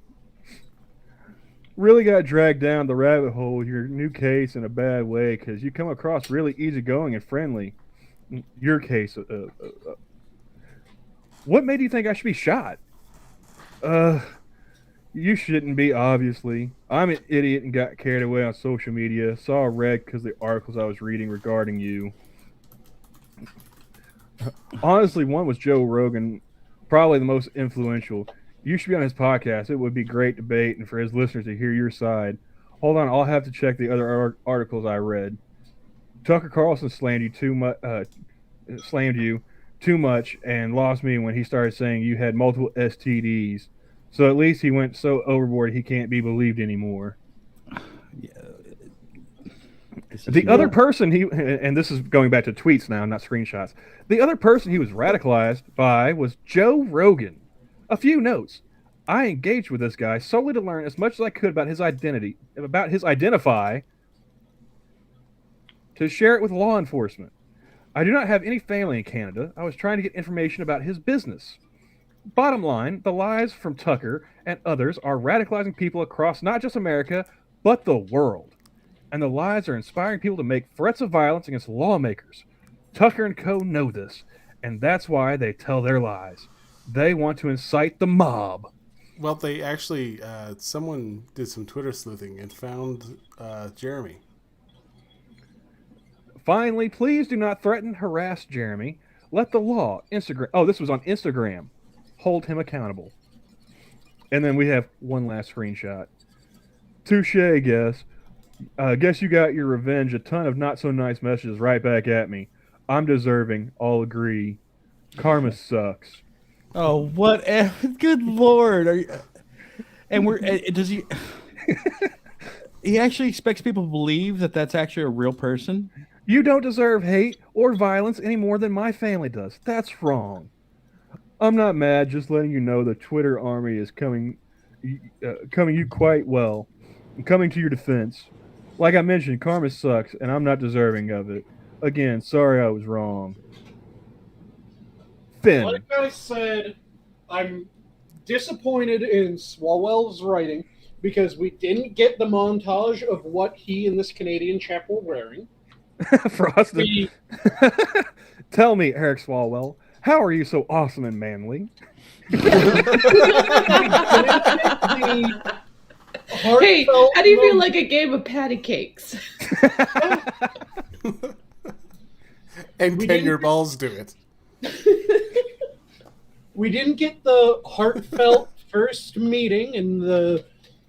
Really got dragged down the rabbit hole with your new case in a bad way because you come across really easygoing and friendly. Your case. What made you think I should be shot? You shouldn't be, obviously. I'm an idiot and got carried away on social media. Saw red because of the articles I was reading regarding you. Honestly, one was Joe Rogan, probably the most influential. You should be on his podcast. It would be great debate and for his listeners to hear your side. Hold on, I'll have to check the other articles I read. Tucker Carlson slammed you too much and lost me when he started saying you had multiple STDs. So at least he went so overboard he can't be believed anymore. Yeah. The other person and this is going back to tweets now, not screenshots. The other person he was radicalized by was Joe Rogan. A few notes. I engaged with this guy solely to learn as much as I could about his identify, to share it with law enforcement. I do not have any family in Canada. I was trying to get information about his business. Bottom line, the lies from Tucker and others are radicalizing people across not just America, but the world. And the lies are inspiring people to make threats of violence against lawmakers. Tucker and co. know this, and that's why they tell their lies. They want to incite the mob. Well, they actually, someone did some Twitter sleuthing and found Jeremy. Finally, please do not threaten, harass Jeremy. Let the law, this was on Instagram, hold him accountable. And then we have one last screenshot. Touche, guess. Guess you got your revenge. A ton of not so nice messages right back at me. I'm deserving. All agree. Karma sucks. Oh, what? Good Lord! Does he? He actually expects people to believe that that's actually a real person. You don't deserve hate or violence any more than my family does. That's wrong. I'm not mad. Just letting you know the Twitter army is coming you quite well. I'm coming to your defense. Like I mentioned, karma sucks, and I'm not deserving of it. Again, sorry I was wrong. Finn. Like I said, I'm disappointed in Swalwell's writing because we didn't get the montage of what he and this Canadian chap were wearing. Frosted. Tell me, Eric Swalwell, how are you so awesome and manly? Hey, how do you feel like a game of patty cakes? And can your balls do it? We didn't get the heartfelt first meeting and the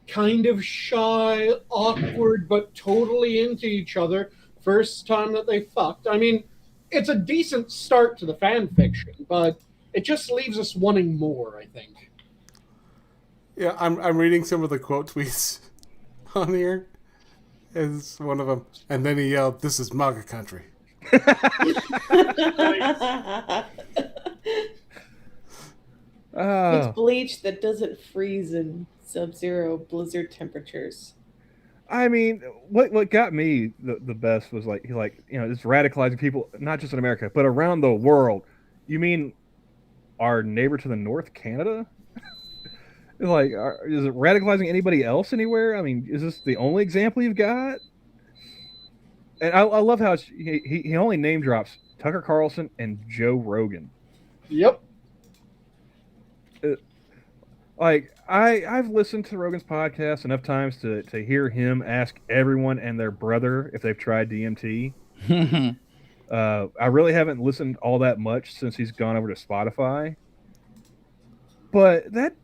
kind of shy, awkward, but totally into each other first time that they fucked. I mean, it's a decent start to the fan fiction, but it just leaves us wanting more, I think. Yeah, I'm reading some of the quote tweets on here. It's one of them. And then he yelled, "This is MAGA country." It's Oh, bleach that doesn't freeze in sub-zero blizzard temperatures. I mean, what got me the best was like it's radicalizing people not just in America but around the world. You mean our neighbor to the north, Canada? Like, is it radicalizing anybody else anywhere? I mean, is this the only example you've got? And I love how he only name drops Tucker Carlson and Joe Rogan. Yep. Like I've listened to Rogan's podcast enough times to hear him ask everyone and their brother if they've tried DMT. I really haven't listened all that much since he's gone over to Spotify. But that,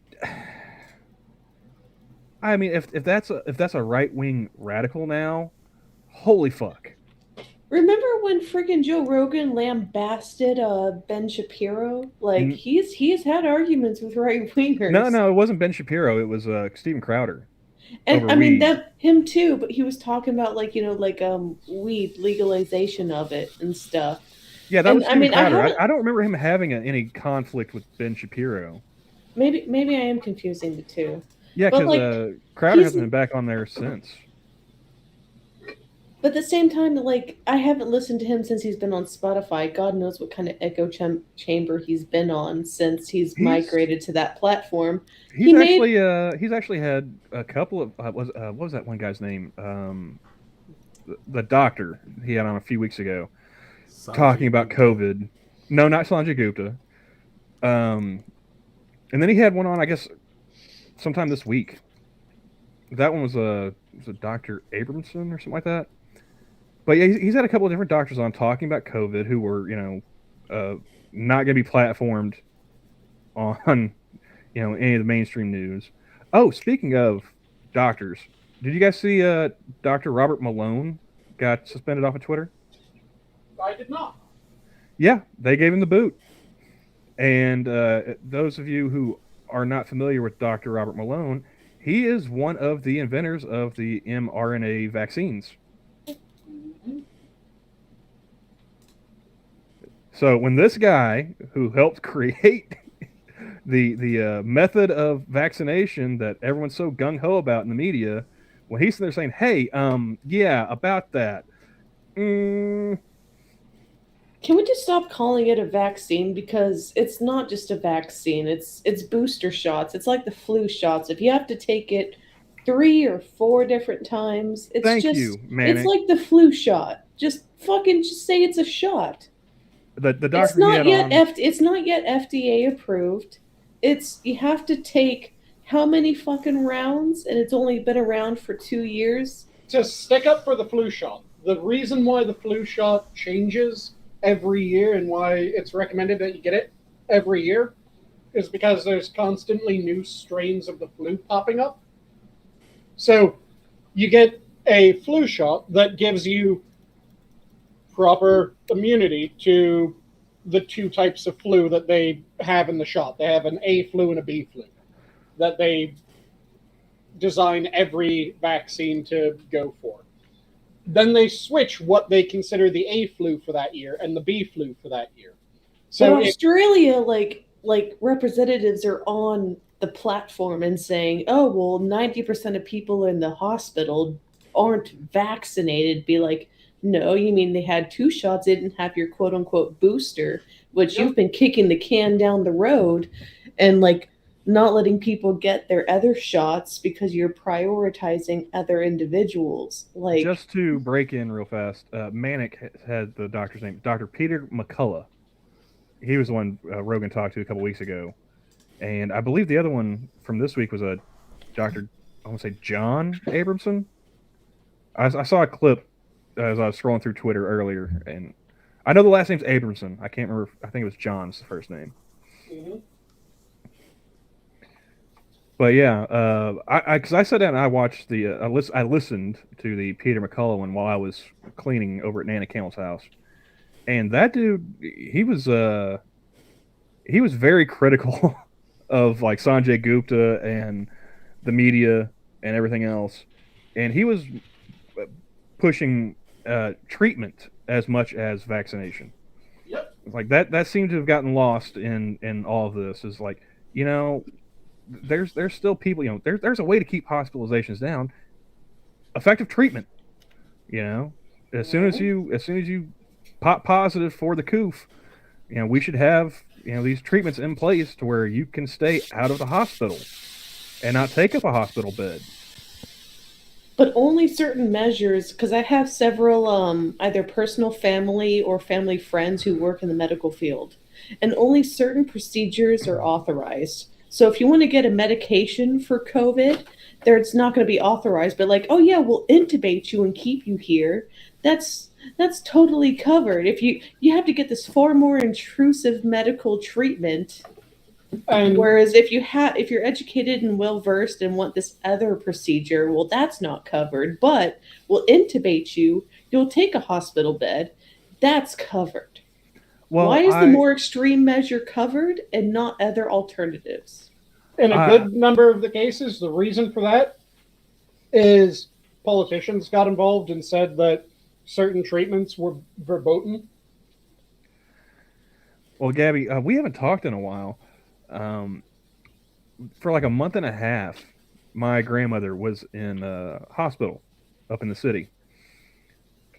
I mean, if that's a right wing radical now, holy fuck. Remember when friggin' Joe Rogan lambasted Ben Shapiro? Like he's had arguments with right wingers. No, it wasn't Ben Shapiro. It was Steven Crowder. And I mean him too, but he was talking about weed legalization of it and stuff. Yeah, that was Steven Crowder. I don't remember him having any conflict with Ben Shapiro. Maybe I am confusing the two. Yeah, because Crowder hasn't been back on there since. But at the same time, like, I haven't listened to him since he's been on Spotify. God knows what kind of echo chamber he's been on since he's migrated to that platform. He's actually had a couple of what was that one guy's name? The doctor he had on a few weeks ago, talking about COVID. No, not Sanjay Gupta. And then he had one on, I guess, sometime this week. That one was a Dr. Abramson or something like that. But yeah, he's had a couple of different doctors on talking about COVID who were, not going to be platformed on, any of the mainstream news. Oh, speaking of doctors, did you guys see Dr. Robert Malone got suspended off of Twitter? I did not. Yeah, they gave him the boot. And those of you who are not familiar with Dr. Robert Malone, he is one of the inventors of the mRNA vaccines. So when this guy who helped create the method of vaccination that everyone's so gung-ho about in the media, when he's there saying, hey, yeah, about that. Can we just stop calling it a vaccine? Because it's not just a vaccine. It's booster shots. It's like the flu shots. If you have to take it 3 or 4 different times, it's it's like the flu shot. Just say it's a shot. The doctor it's not yet FDA approved. You have to take how many fucking rounds, and it's only been around for 2 years. Just stick up for the flu shot. The reason why the flu shot changes every year and why it's recommended that you get it every year is because there's constantly new strains of the flu popping up. So you get a flu shot that gives you proper immunity to the 2 types of flu that they have in the shot. They have an A flu and a B flu that they design every vaccine to go for. Then they switch what they consider the A flu for that year and the B flu for that year. So Australia, like representatives are on the platform and saying, oh, well, 90% of people in the hospital aren't vaccinated. Be like, no, you mean they had 2 shots, they didn't have your quote-unquote booster, which you've been kicking the can down the road and, not letting people get their other shots because you're prioritizing other individuals. Just to break in real fast, Manic had the doctor's name, Dr. Peter McCullough. He was the one Rogan talked to a couple weeks ago. And I believe the other one from this week was a Dr. I want to say John Abramson. I saw a clip as I was scrolling through Twitter earlier, and I know the last name's Abramson. I can't remember. I think it was John's the first name. Mm-hmm. But yeah, because I sat down and I watched I listened to the Peter McCullough one while I was cleaning over at Nana Camel's house, and that dude, he was very critical of Sanjay Gupta and the media and everything else, and he was pushing treatment as much as vaccination. Yep. Like that seemed to have gotten lost in all of this. Is like, you know, there's still people, you know, there's a way to keep hospitalizations down. Effective treatment. You know, as soon as you pop positive for the coof, you know, we should have, you know, these treatments in place to where you can stay out of the hospital and not take up a hospital bed. But only certain measures, because I have several either personal family or family friends who work in the medical field, and only certain procedures are authorized. So if you want to get a medication for COVID, there it's not going to be authorized. But like, oh yeah, we'll intubate you and keep you here. That's totally covered. If you have to get this far more intrusive medical treatment. And Whereas if you're educated and well versed and want this other procedure, well, that's not covered. But we'll intubate you. You'll take a hospital bed. That's covered. Well, Why is the more extreme measure covered and not other alternatives? in a good number of the cases, the reason for that is politicians got involved and said that certain treatments were verboten. Well, Gabby, we haven't talked in a while. For like a month and a half, my grandmother was in a hospital up in the city,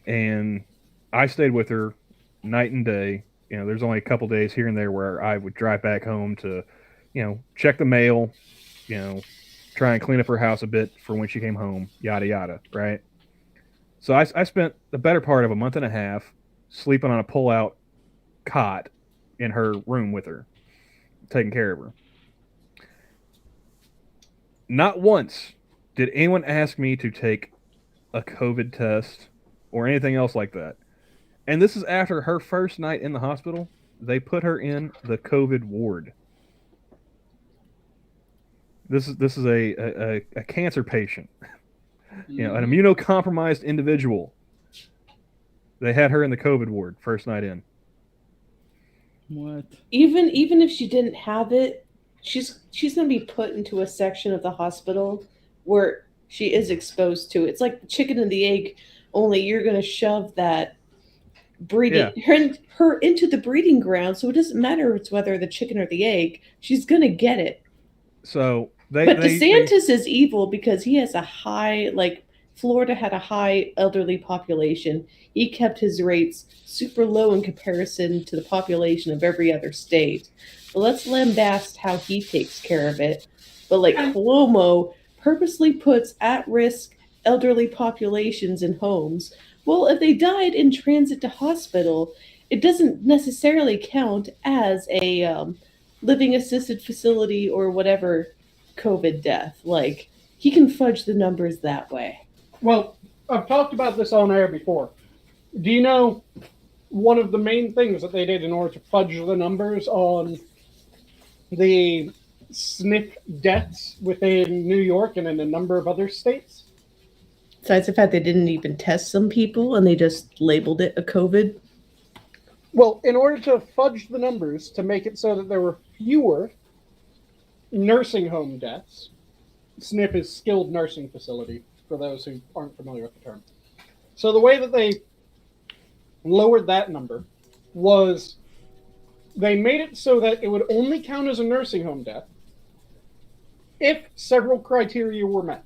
and I stayed with her night and day. You know, there's only a couple days here and there where I would drive back home to, you know, check the mail, you know, try and clean up her house a bit for when she came home, yada yada, right? So I spent the better part of a month and a half sleeping on a pull-out cot in her room with her, taking care of her. Not once did anyone ask me to take a COVID test or anything else like that. And this is after her first night in the hospital. They put her in the COVID ward. This is a cancer patient, you know, an immunocompromised individual. They had her in the COVID ward first night in. What? Even if she didn't have it, she's going to be put into a section of the hospital where she is exposed to it. It's like the chicken and the egg, only you're going to shove that breeding her into the breeding ground, so it doesn't matter it's whether the chicken or the egg, she's going to get it. So DeSantis is evil because he has a high, like Florida had a high elderly population. He kept his rates super low in comparison to the population of every other state. But let's lambast how he takes care of it. But like Cuomo purposely puts at-risk elderly populations in homes. Well, if they died in transit to hospital, it doesn't necessarily count as a living assisted facility or whatever COVID death. Like, he can fudge the numbers that way. Well, I've talked about this on air before. Do you know one of the main things that they did in order to fudge the numbers on the SNF deaths within New York and in a number of other states? Besides the fact they didn't even test some people and they just labeled it a COVID. Well, in order to fudge the numbers to make it so that there were fewer nursing home deaths, SNF is skilled nursing facility, for those who aren't familiar with the term. So the way that they lowered that number was they made it so that it would only count as a nursing home death if several criteria were met.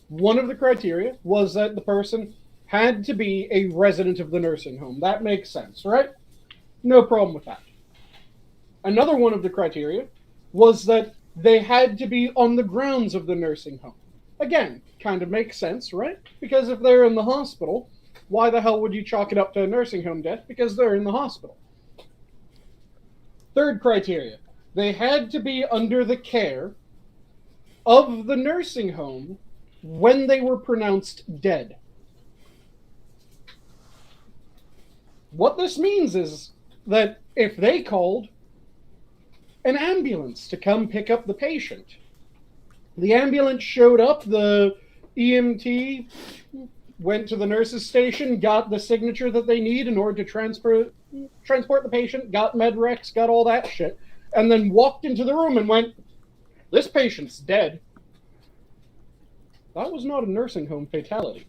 One of the criteria was that the person had to be a resident of the nursing home. That makes sense, right? No problem with that. Another one of the criteria was that they had to be on the grounds of the nursing home. Again, kind of makes sense, right? Because if they're in the hospital, why the hell would you chalk it up to a nursing home death? Because they're in the hospital. Third criteria, they had to be under the care of the nursing home when they were pronounced dead. What this means is that if they called an ambulance to come pick up the patient, the ambulance showed up, the EMT went to the nurse's station, got the signature that they need in order to transport the patient, got medrex, got all that shit, and then walked into the room and went, "This patient's dead. that was not a nursing home fatality.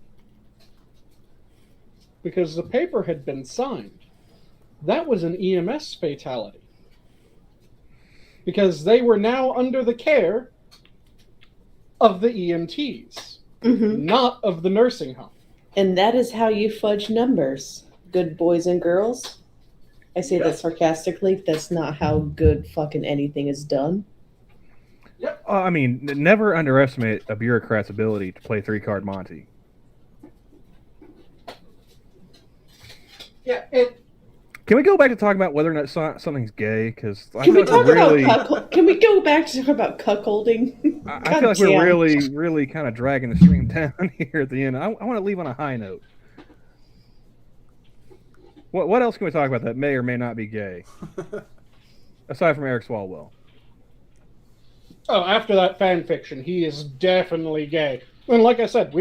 Because the paper had been signed. That was an EMS fatality. Because they were now under the care of the EMTs, not of the nursing home. And that is how you fudge numbers, good boys and girls. I say that sarcastically. That's not how good fucking anything is done. Yep. I mean, never underestimate a bureaucrat's ability to play 3-card Monty. Yeah, Can we go back to talking about whether or not something's gay? Because Can we talk about Can we go back to talk about cuckolding? I feel like we're really kind of dragging the stream down here at the end. I want to leave on a high note. What else can we talk about that may or may not be gay? Aside from Eric Swalwell. Oh, after that fan fiction, he is definitely gay. And like I said,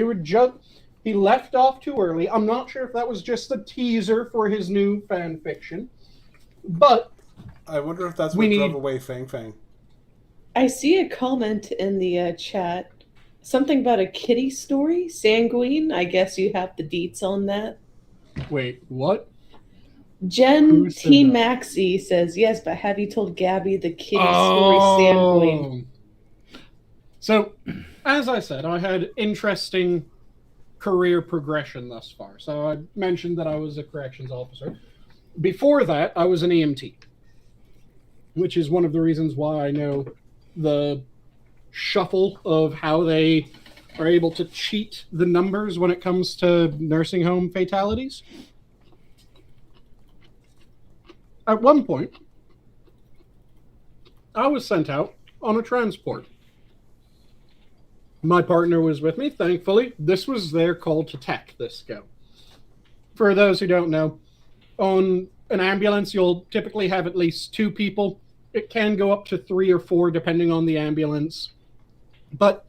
he left off too early. I'm not sure if that was just a teaser for his new fan fiction. But I wonder if that's what drove away Fang Fang. I see a comment in the chat. Something about a kitty story? Sanguine? I guess you have the deets on that. Wait, what? Jen TMaxi says, yes, but have you told Gabby the kitty story Sanguine? So, as I said, I had interesting career progression thus far. So I mentioned that I was a corrections officer. Before that, I was an EMT, which is one of the reasons why I know the shuffle of how they are able to cheat the numbers when it comes to nursing home fatalities. At one point, I was sent out on a transport. My partner was with me, thankfully. This was their call to tech, this go. For those who don't know, on an ambulance, you'll typically have at least 2 people. It can go up to 3 or 4, depending on the ambulance. But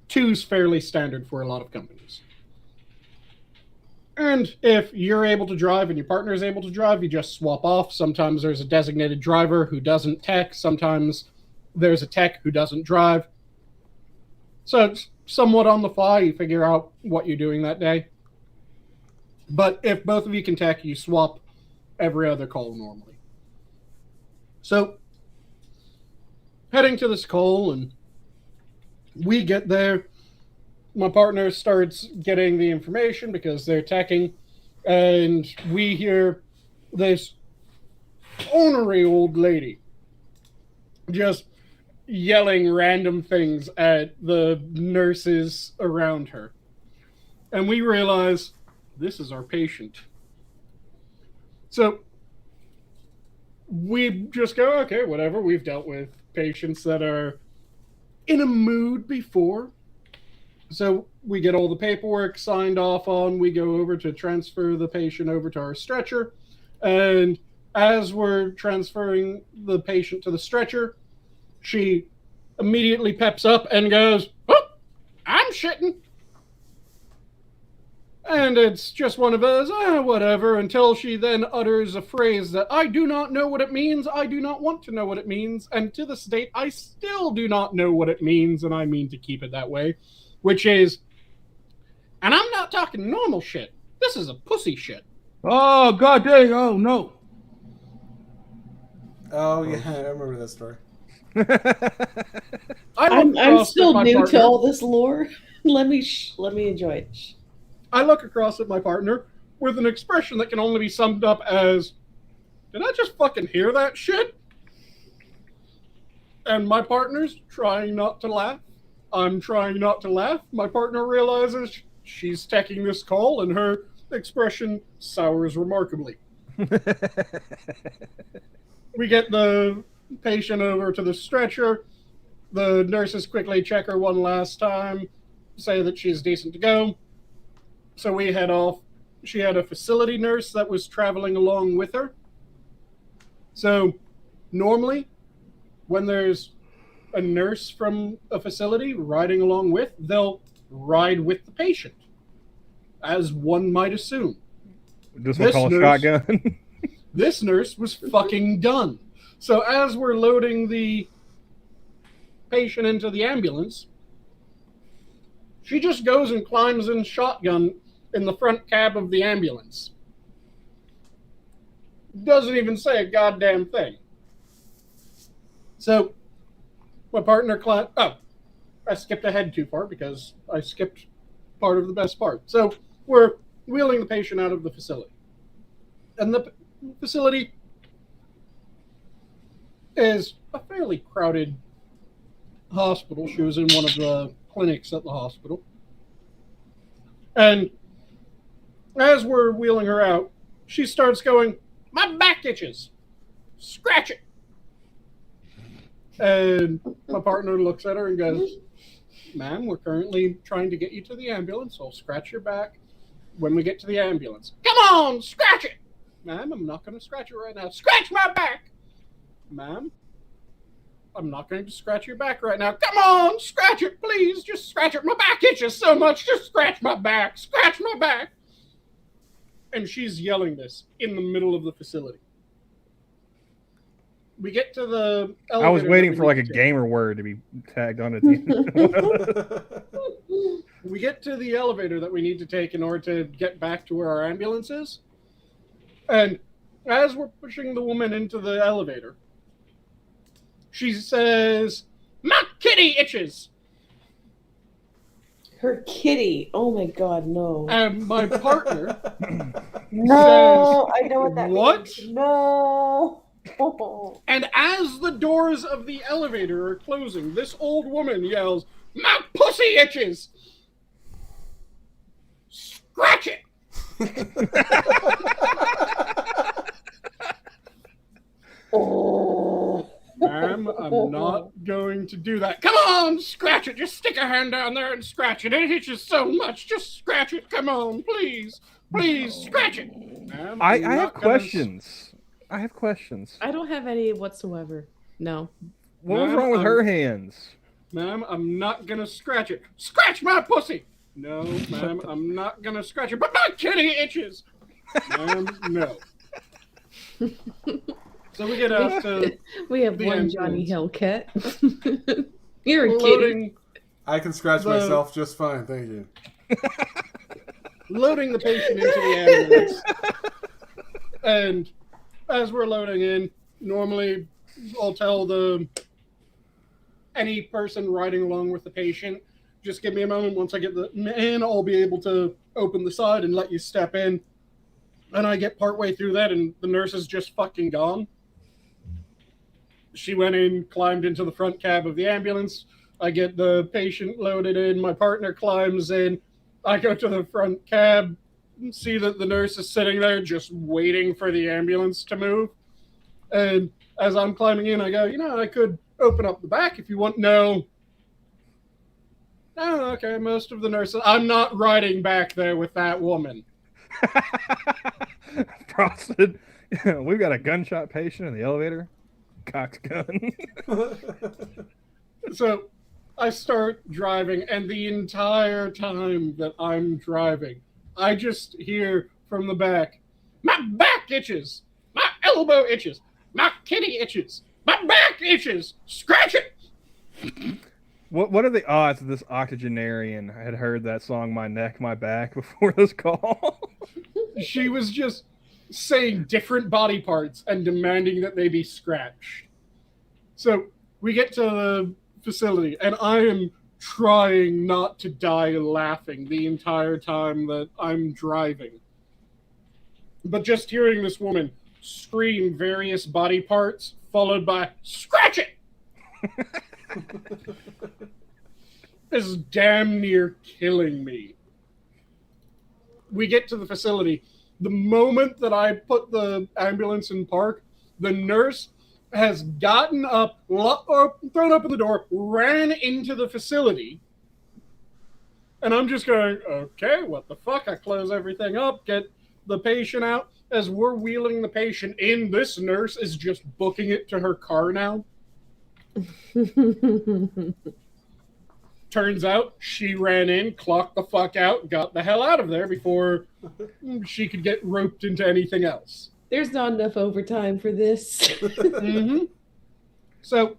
2's fairly standard for a lot of companies. And if you're able to drive and your partner is able to drive, you just swap off. Sometimes there's a designated driver who doesn't tech. Sometimes there's a tech who doesn't drive. So it's somewhat on the fly. You figure out what you're doing that day. But if both of you can tech, you swap every other call normally. So heading to this call, and we get there. My partner starts getting the information because they're teching, and we hear this ornery old lady just yelling random things at the nurses around her. And we realize this is our patient. So we just go, okay, whatever. We've dealt with patients that are in a mood before. So we get all the paperwork signed off on. We go over to transfer the patient over to our stretcher. And as we're transferring the patient to the stretcher, she immediately peps up and goes, "Oh, I'm shitting." And it's just one of those, whatever, until she then utters a phrase that I do not know what it means. I do not want to know what it means. And to this date, I still do not know what it means, and I mean to keep it that way. Which is, and I'm not talking normal shit. This is a pussy shit. Oh, god dang, oh no. Oh, yeah, I remember that story. I'm still new to all this lore. Let me enjoy it. I look across at my partner with an expression that can only be summed up as, did I just fucking hear that shit? And my partner's trying not to laugh. I'm trying not to laugh. My partner realizes she's taking this call, and her expression sours remarkably. We get the patient over to the stretcher. The nurses quickly check her one last time, say that she's decent to go. So we head off. She had a facility nurse that was traveling along with her. So normally, when there's a nurse from a facility riding along with, they'll ride with the patient, as one might assume. This one called a shotgun. This nurse was fucking done. So as we're loading the patient into the ambulance, She just goes and climbs in shotgun in the front cab of the ambulance. Doesn't even say a goddamn thing. So, my partner climbed... Oh, I skipped ahead too far because I skipped part of the best part. So, we're wheeling the patient out of the facility. And the facility is a fairly crowded hospital. She was in one of the clinics at the hospital. And as we're wheeling her out, she starts going, "My back itches. Scratch it." And my partner looks at her and goes, "Ma'am, we're currently trying to get you to the ambulance. I'll scratch your back when we get to the ambulance." "Come on, scratch it." "Ma'am, I'm not going to scratch it right now." "Scratch my back." "Ma'am, I'm not going to scratch your back right now." "Come on, scratch it, please. Just scratch it. My back itches so much. Just scratch my back. Scratch my back." And she's yelling this in the middle of the facility. We get to the elevator. I was waiting that for we like a need to gamer word to be tagged on at the end. We get to the elevator that we need to take in order to get back to where our ambulance is. And as we're pushing the woman into the elevator, she says, "My kitty itches." Her kitty. Oh my god, no. And my partner No, says, I know what that "What?" means. No. And as the doors of the elevator are closing, this old woman yells, "My pussy itches. Scratch it." Oh. "Ma'am, I'm not going to do that." "Come on, scratch it. Just stick a hand down there and scratch it. It itches so much. Just scratch it. Come on, please. Please, scratch it." "Ma'am, I I'm have not gonna questions. I have questions. I don't have any whatsoever. No. What was Ma'am, wrong with her hands? Ma'am, I'm not going to scratch it." "Scratch my pussy." "No, ma'am, I'm not going to scratch it. But my kitty itches." "Ma'am, no." So we get out to We have the one ambulance. Johnny Hellcat. You're a kitty. loading, I can scratch The- myself just fine, thank you. loading the patient into the ambulance. And as we're loading in, normally I'll tell any person riding along with the patient, just give me a moment. Once I get in, I'll be able to open the side and let you step in. And I get partway through that, and the nurse is just fucking gone. She went in, climbed into the front cab of the ambulance. I get the patient loaded in. My partner climbs in. I go to the front cab, see that the nurse is sitting there just waiting for the ambulance to move. And as I'm climbing in, I go, I could open up the back if you want. No. "Oh, okay, most of the nurses..." "I'm not riding back there with that woman." Frosted. We've got a gunshot patient in the elevator. Cock's gun. So I start driving, and the entire time that I'm driving, I just hear from the back, "My back itches. My elbow itches. My kitty itches. My back itches. Scratch it." What are the odds that this octogenarian had heard that song "My Neck, My Back" before this call? She was just saying different body parts and demanding that they be scratched. So we get to the facility, and I am trying not to die laughing the entire time that I'm driving. But just hearing this woman scream various body parts, followed by "Scratch it!" is damn near killing me. We get to the facility. The moment that I put the ambulance in park, the nurse has gotten up, or thrown open the door, ran into the facility. And I'm just going, okay, what the fuck? I close everything up, get the patient out. As we're wheeling the patient in, this nurse is just booking it to her car now. Turns out she ran in, clocked the fuck out, got the hell out of there before she could get roped into anything else. There's not enough overtime for this. Mm-hmm. So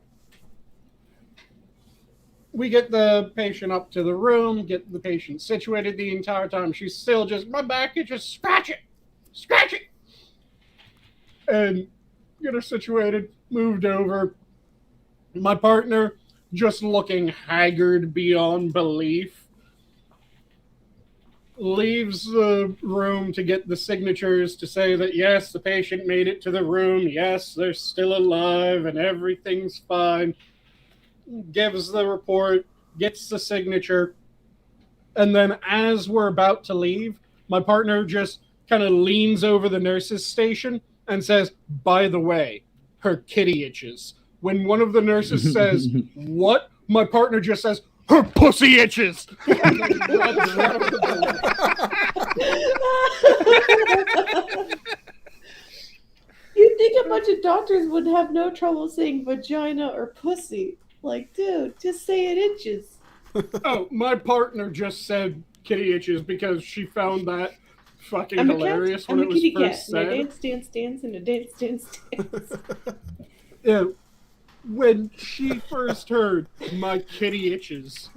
we get the patient up to the room, get the patient situated. The entire time she's still just, my back, it just scratch it. And get her situated, moved over. My partner just looking haggard beyond belief, leaves the room to get the signatures to say that yes, the patient made it to the room, yes, they're still alive and everything's fine. Gives the report, gets the signature, and then as we're about to leave, my partner just kind of leans over the nurse's station and says, by the way, her kitty itches. When one of the nurses says, what? My partner just says, her pussy itches. You'd think a bunch of doctors would have no trouble saying vagina or pussy. Like, dude, just say it itches. Oh, my partner just said kitty itches because she found that fucking hilarious when it was first said. And a dance, and a dance. Yeah. When she first heard my kitty itches,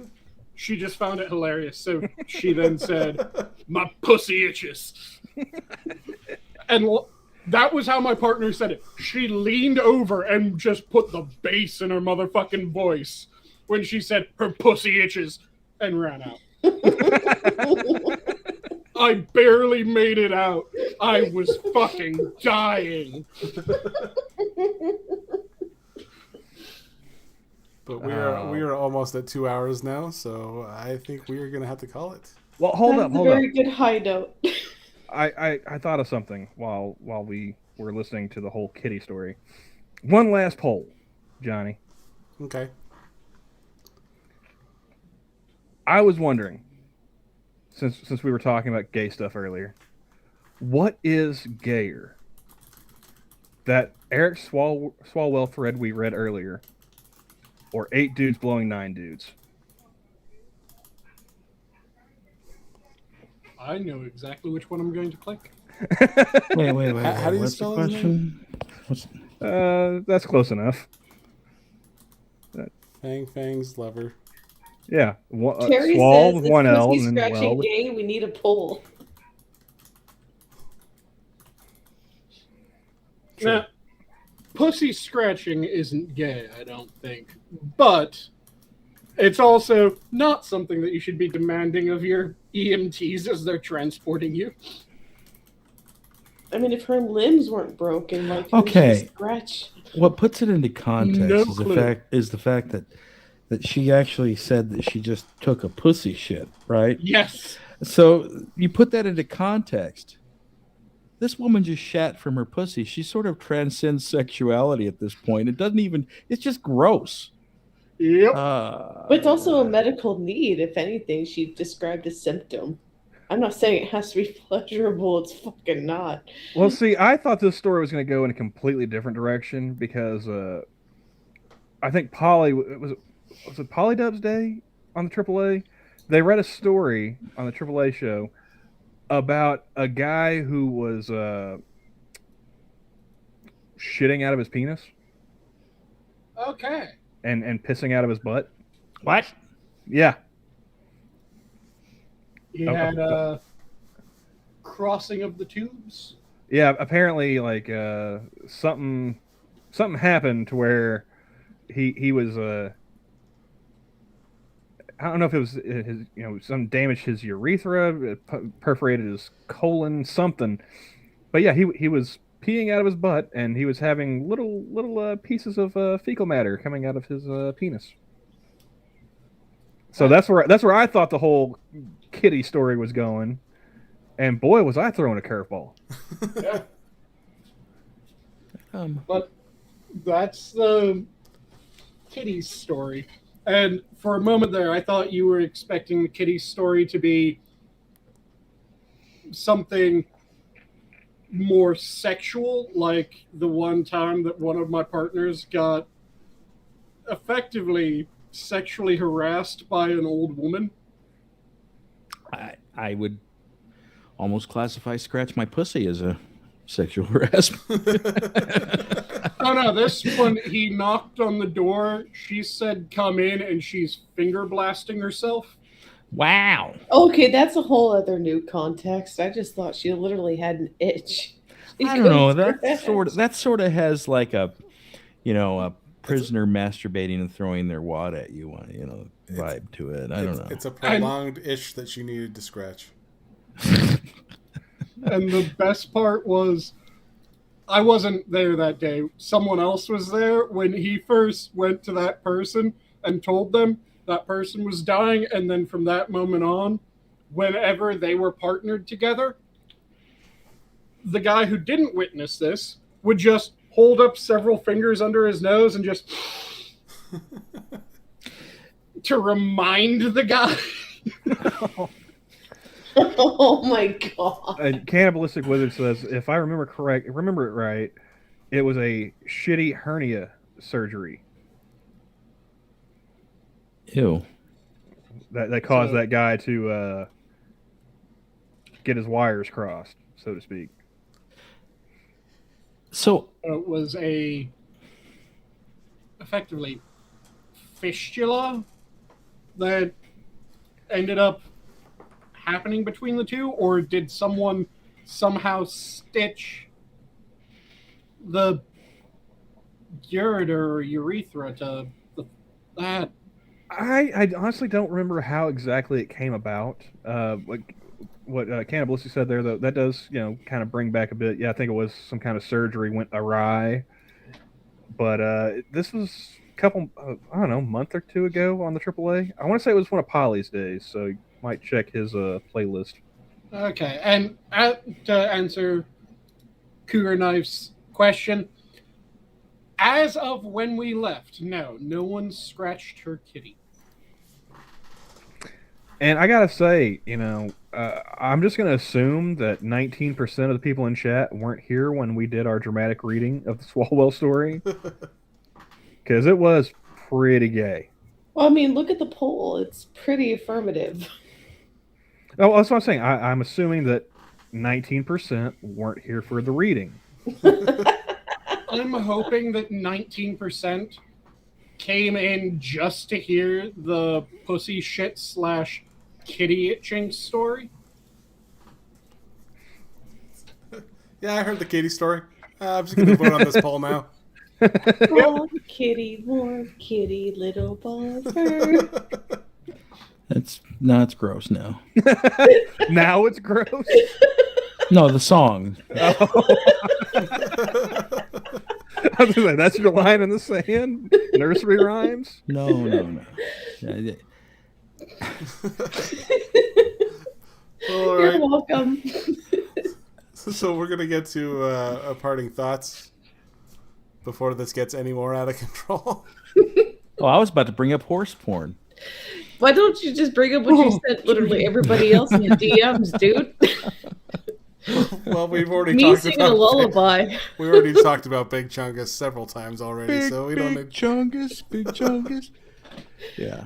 she just found it hilarious. So she then said, my pussy itches. And that was how my partner said it. She leaned over and just put the bass in her motherfucking voice when she said, her pussy itches, and ran out. I barely made it out. I was fucking dying. But we are almost at 2 hours now, so I think we are going to have to call it. Well, hold up. Very good high note. I thought of something while we were listening to the whole kitty story. One last poll, Johnny. Okay. I was wondering, since we were talking about gay stuff earlier, what is gayer? That Eric Swalwell thread we read earlier, or 8 dudes blowing 9 dudes? I know exactly which one I'm going to click. Wait. How do you What's spell the his name? question? That's close enough. Fangs Lover. Yeah. Terry Swall says with if one L pussy and then scratching well. gay, we need a poll. Now, pussy scratching isn't gay, I don't think. But it's also not something that you should be demanding of your EMTs as they're transporting you. I mean, if her limbs weren't broken, like Okay. scratch. What puts it into context No is clue. the fact that she actually said that she just took a pussy shit, right? Yes. So you put that into context. This woman just shat from her pussy. She sort of transcends sexuality at this point. It's just gross. Yep. But it's also a medical need. If anything, she described a symptom. I'm not saying it has to be pleasurable. It's fucking not. Well, see, I thought this story was going to go in a completely different direction because I think was it Polydub's Day on the AAA? They read a story on the AAA show about a guy who was shitting out of his penis Okay. and pissing out of his butt. What? Yeah. He had a crossing of the tubes. Yeah, apparently, like something happened to where he was I don't know if it was his some damaged his urethra, perforated his colon, something. But yeah, he was peeing out of his butt, and he was having little pieces of fecal matter coming out of his penis. So that's where I thought the whole kitty story was going, and boy, was I throwing a curveball. Yeah. But that's the kitty's story. And for a moment there, I thought you were expecting the kitty's story to be something more sexual, like the one time that one of my partners got effectively sexually harassed by an old woman. I would almost classify scratch my pussy as a sexual harassment. Oh no, this one, he knocked on the door. She said, "Come in," and she's finger blasting herself. Wow. Okay, that's a whole other new context. I just thought she literally had an itch. She I don't know. couldn't That sort of has like a, a prisoner masturbating and throwing their wad at you, vibe to it. I don't know. It's a prolonged ish that she needed to scratch. And the best part was, I wasn't there that day. Someone else was there when he first went to that person and told them that person was dying. And then from that moment on, whenever they were partnered together, the guy who didn't witness this would just hold up several fingers under his nose and just to remind the guy. Oh my god. And Cannibalistic Wizard says, if I remember it right, it was a shitty hernia surgery Ew. that caused that guy to get his wires crossed, so to speak. So It was effectively fistula that ended up happening between the two, or did someone somehow stitch the ureter or urethra to that? I honestly don't remember how exactly it came about. What Cannibalistic said there, though, that does kind of bring back a bit. Yeah, I think it was some kind of surgery went awry. But this was a couple, I don't know, month or two ago on the AAA. I want to say it was one of Polly's days, so you might check his playlist. Okay, and to answer Cougar Knife's question, as of when we left, no one scratched her kitty. And I gotta say, I'm just gonna assume that 19% of the people in chat weren't here when we did our dramatic reading of the Swalwell story, because it was pretty gay. Well, I mean, look at the poll. It's pretty affirmative. Oh, that's what I'm saying. I'm assuming that 19% weren't here for the reading. I'm hoping that 19% came in just to hear the pussy shit / kitty itching story. Yeah, I heard the kitty story. I'm just going to vote on this poll now. Warm kitty, little ball of fur. it's gross now. Now it's gross. No, the song. I was gonna say, that's your line in the sand? Nursery rhymes? No. Yeah, All You're right. welcome. So we're going to get to our parting thoughts before this gets any more out of control. Oh, I was about to bring up horse porn. Why don't you just bring up what you sent literally everybody else in the DMs, dude? Well, we've already Me talked singing about a lullaby. We already talked about Big Chungus several times already, so we don't need Chungus, Big Chungus. Yeah.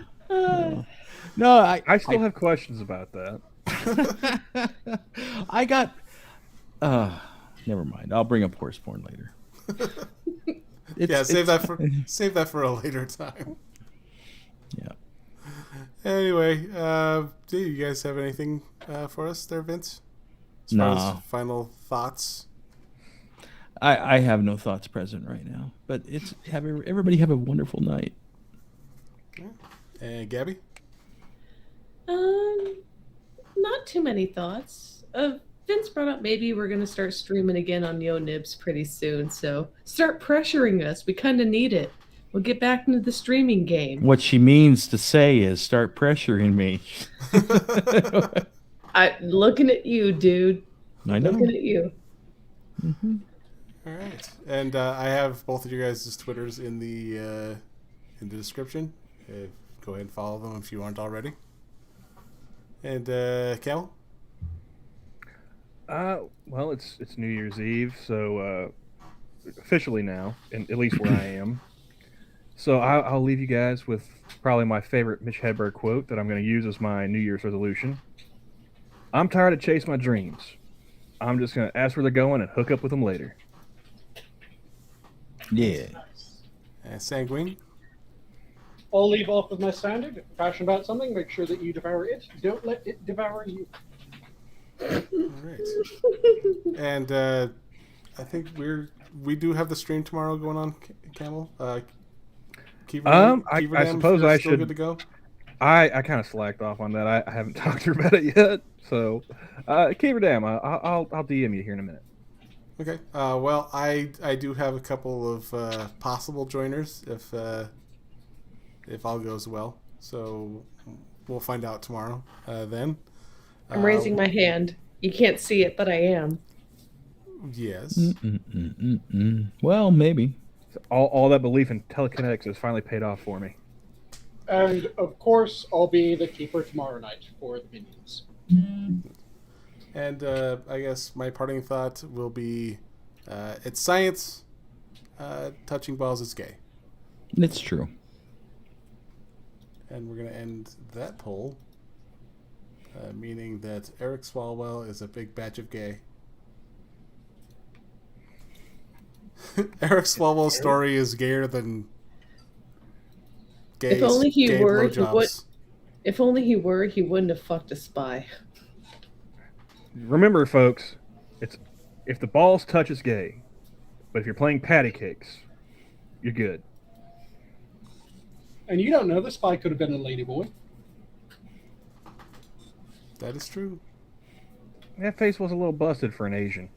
No, I still have questions about that. I got. Never mind. I'll bring up horse porn later. save that for a later time. Yeah. Anyway, do you guys have anything for us there, Vince? As far as final thoughts? I have no thoughts present right now, but everybody have a wonderful night. Yeah. And Gabby? Not too many thoughts. Vince brought up maybe we're going to start streaming again on Yo Nibs pretty soon, so start pressuring us. We kind of need it. We'll get back into the streaming game. What she means to say is start pressuring me. Looking at you, dude. I know. Looking at you. Mm-hmm. All right. And I have both of you guys' Twitters in the description. Go ahead and follow them if you aren't already. And Camel? Well, it's New Year's Eve, so officially now, and at least where I am. So I'll leave you guys with probably my favorite Mitch Hedberg quote that I'm going to use as my New Year's resolution. I'm tired of chasing my dreams. I'm just gonna ask where they're going and hook up with them later. Yeah. Sanguine. I'll leave off with my standard. If you're passionate about something, make sure that you devour it. Don't let it devour you. All right. And I think we do have the stream tomorrow going on, Camel. I suppose I still should. Good to go. I kind of slacked off on that. I haven't talked to her about it yet. So, Keeper Dam, I'll DM you here in a minute. Okay. Well, I do have a couple of possible joiners if all goes well. So we'll find out tomorrow. Then. I'm raising my hand. You can't see it, but I am. Yes. Well, maybe. All that belief in telekinetics has finally paid off for me. And of course, I'll be the keeper tomorrow night for the minions. And I guess my parting thought will be, it's science. Touching balls is gay. It's true. And we're gonna end that poll, meaning that Eric Swalwell is a big batch of gay. Eric Swalwell's story is gayer than gay. If only he were, blowjobs. If only he were, he wouldn't have fucked a spy. Remember, folks, it's if the balls touch, it's gay. But if you're playing patty cakes, you're good. And you don't know, the spy could have been a ladyboy. That is true. That face was a little busted for an Asian.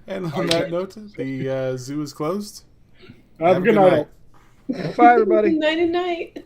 And on that note, the zoo is closed. Have a good night. Bye, everybody. Night and night.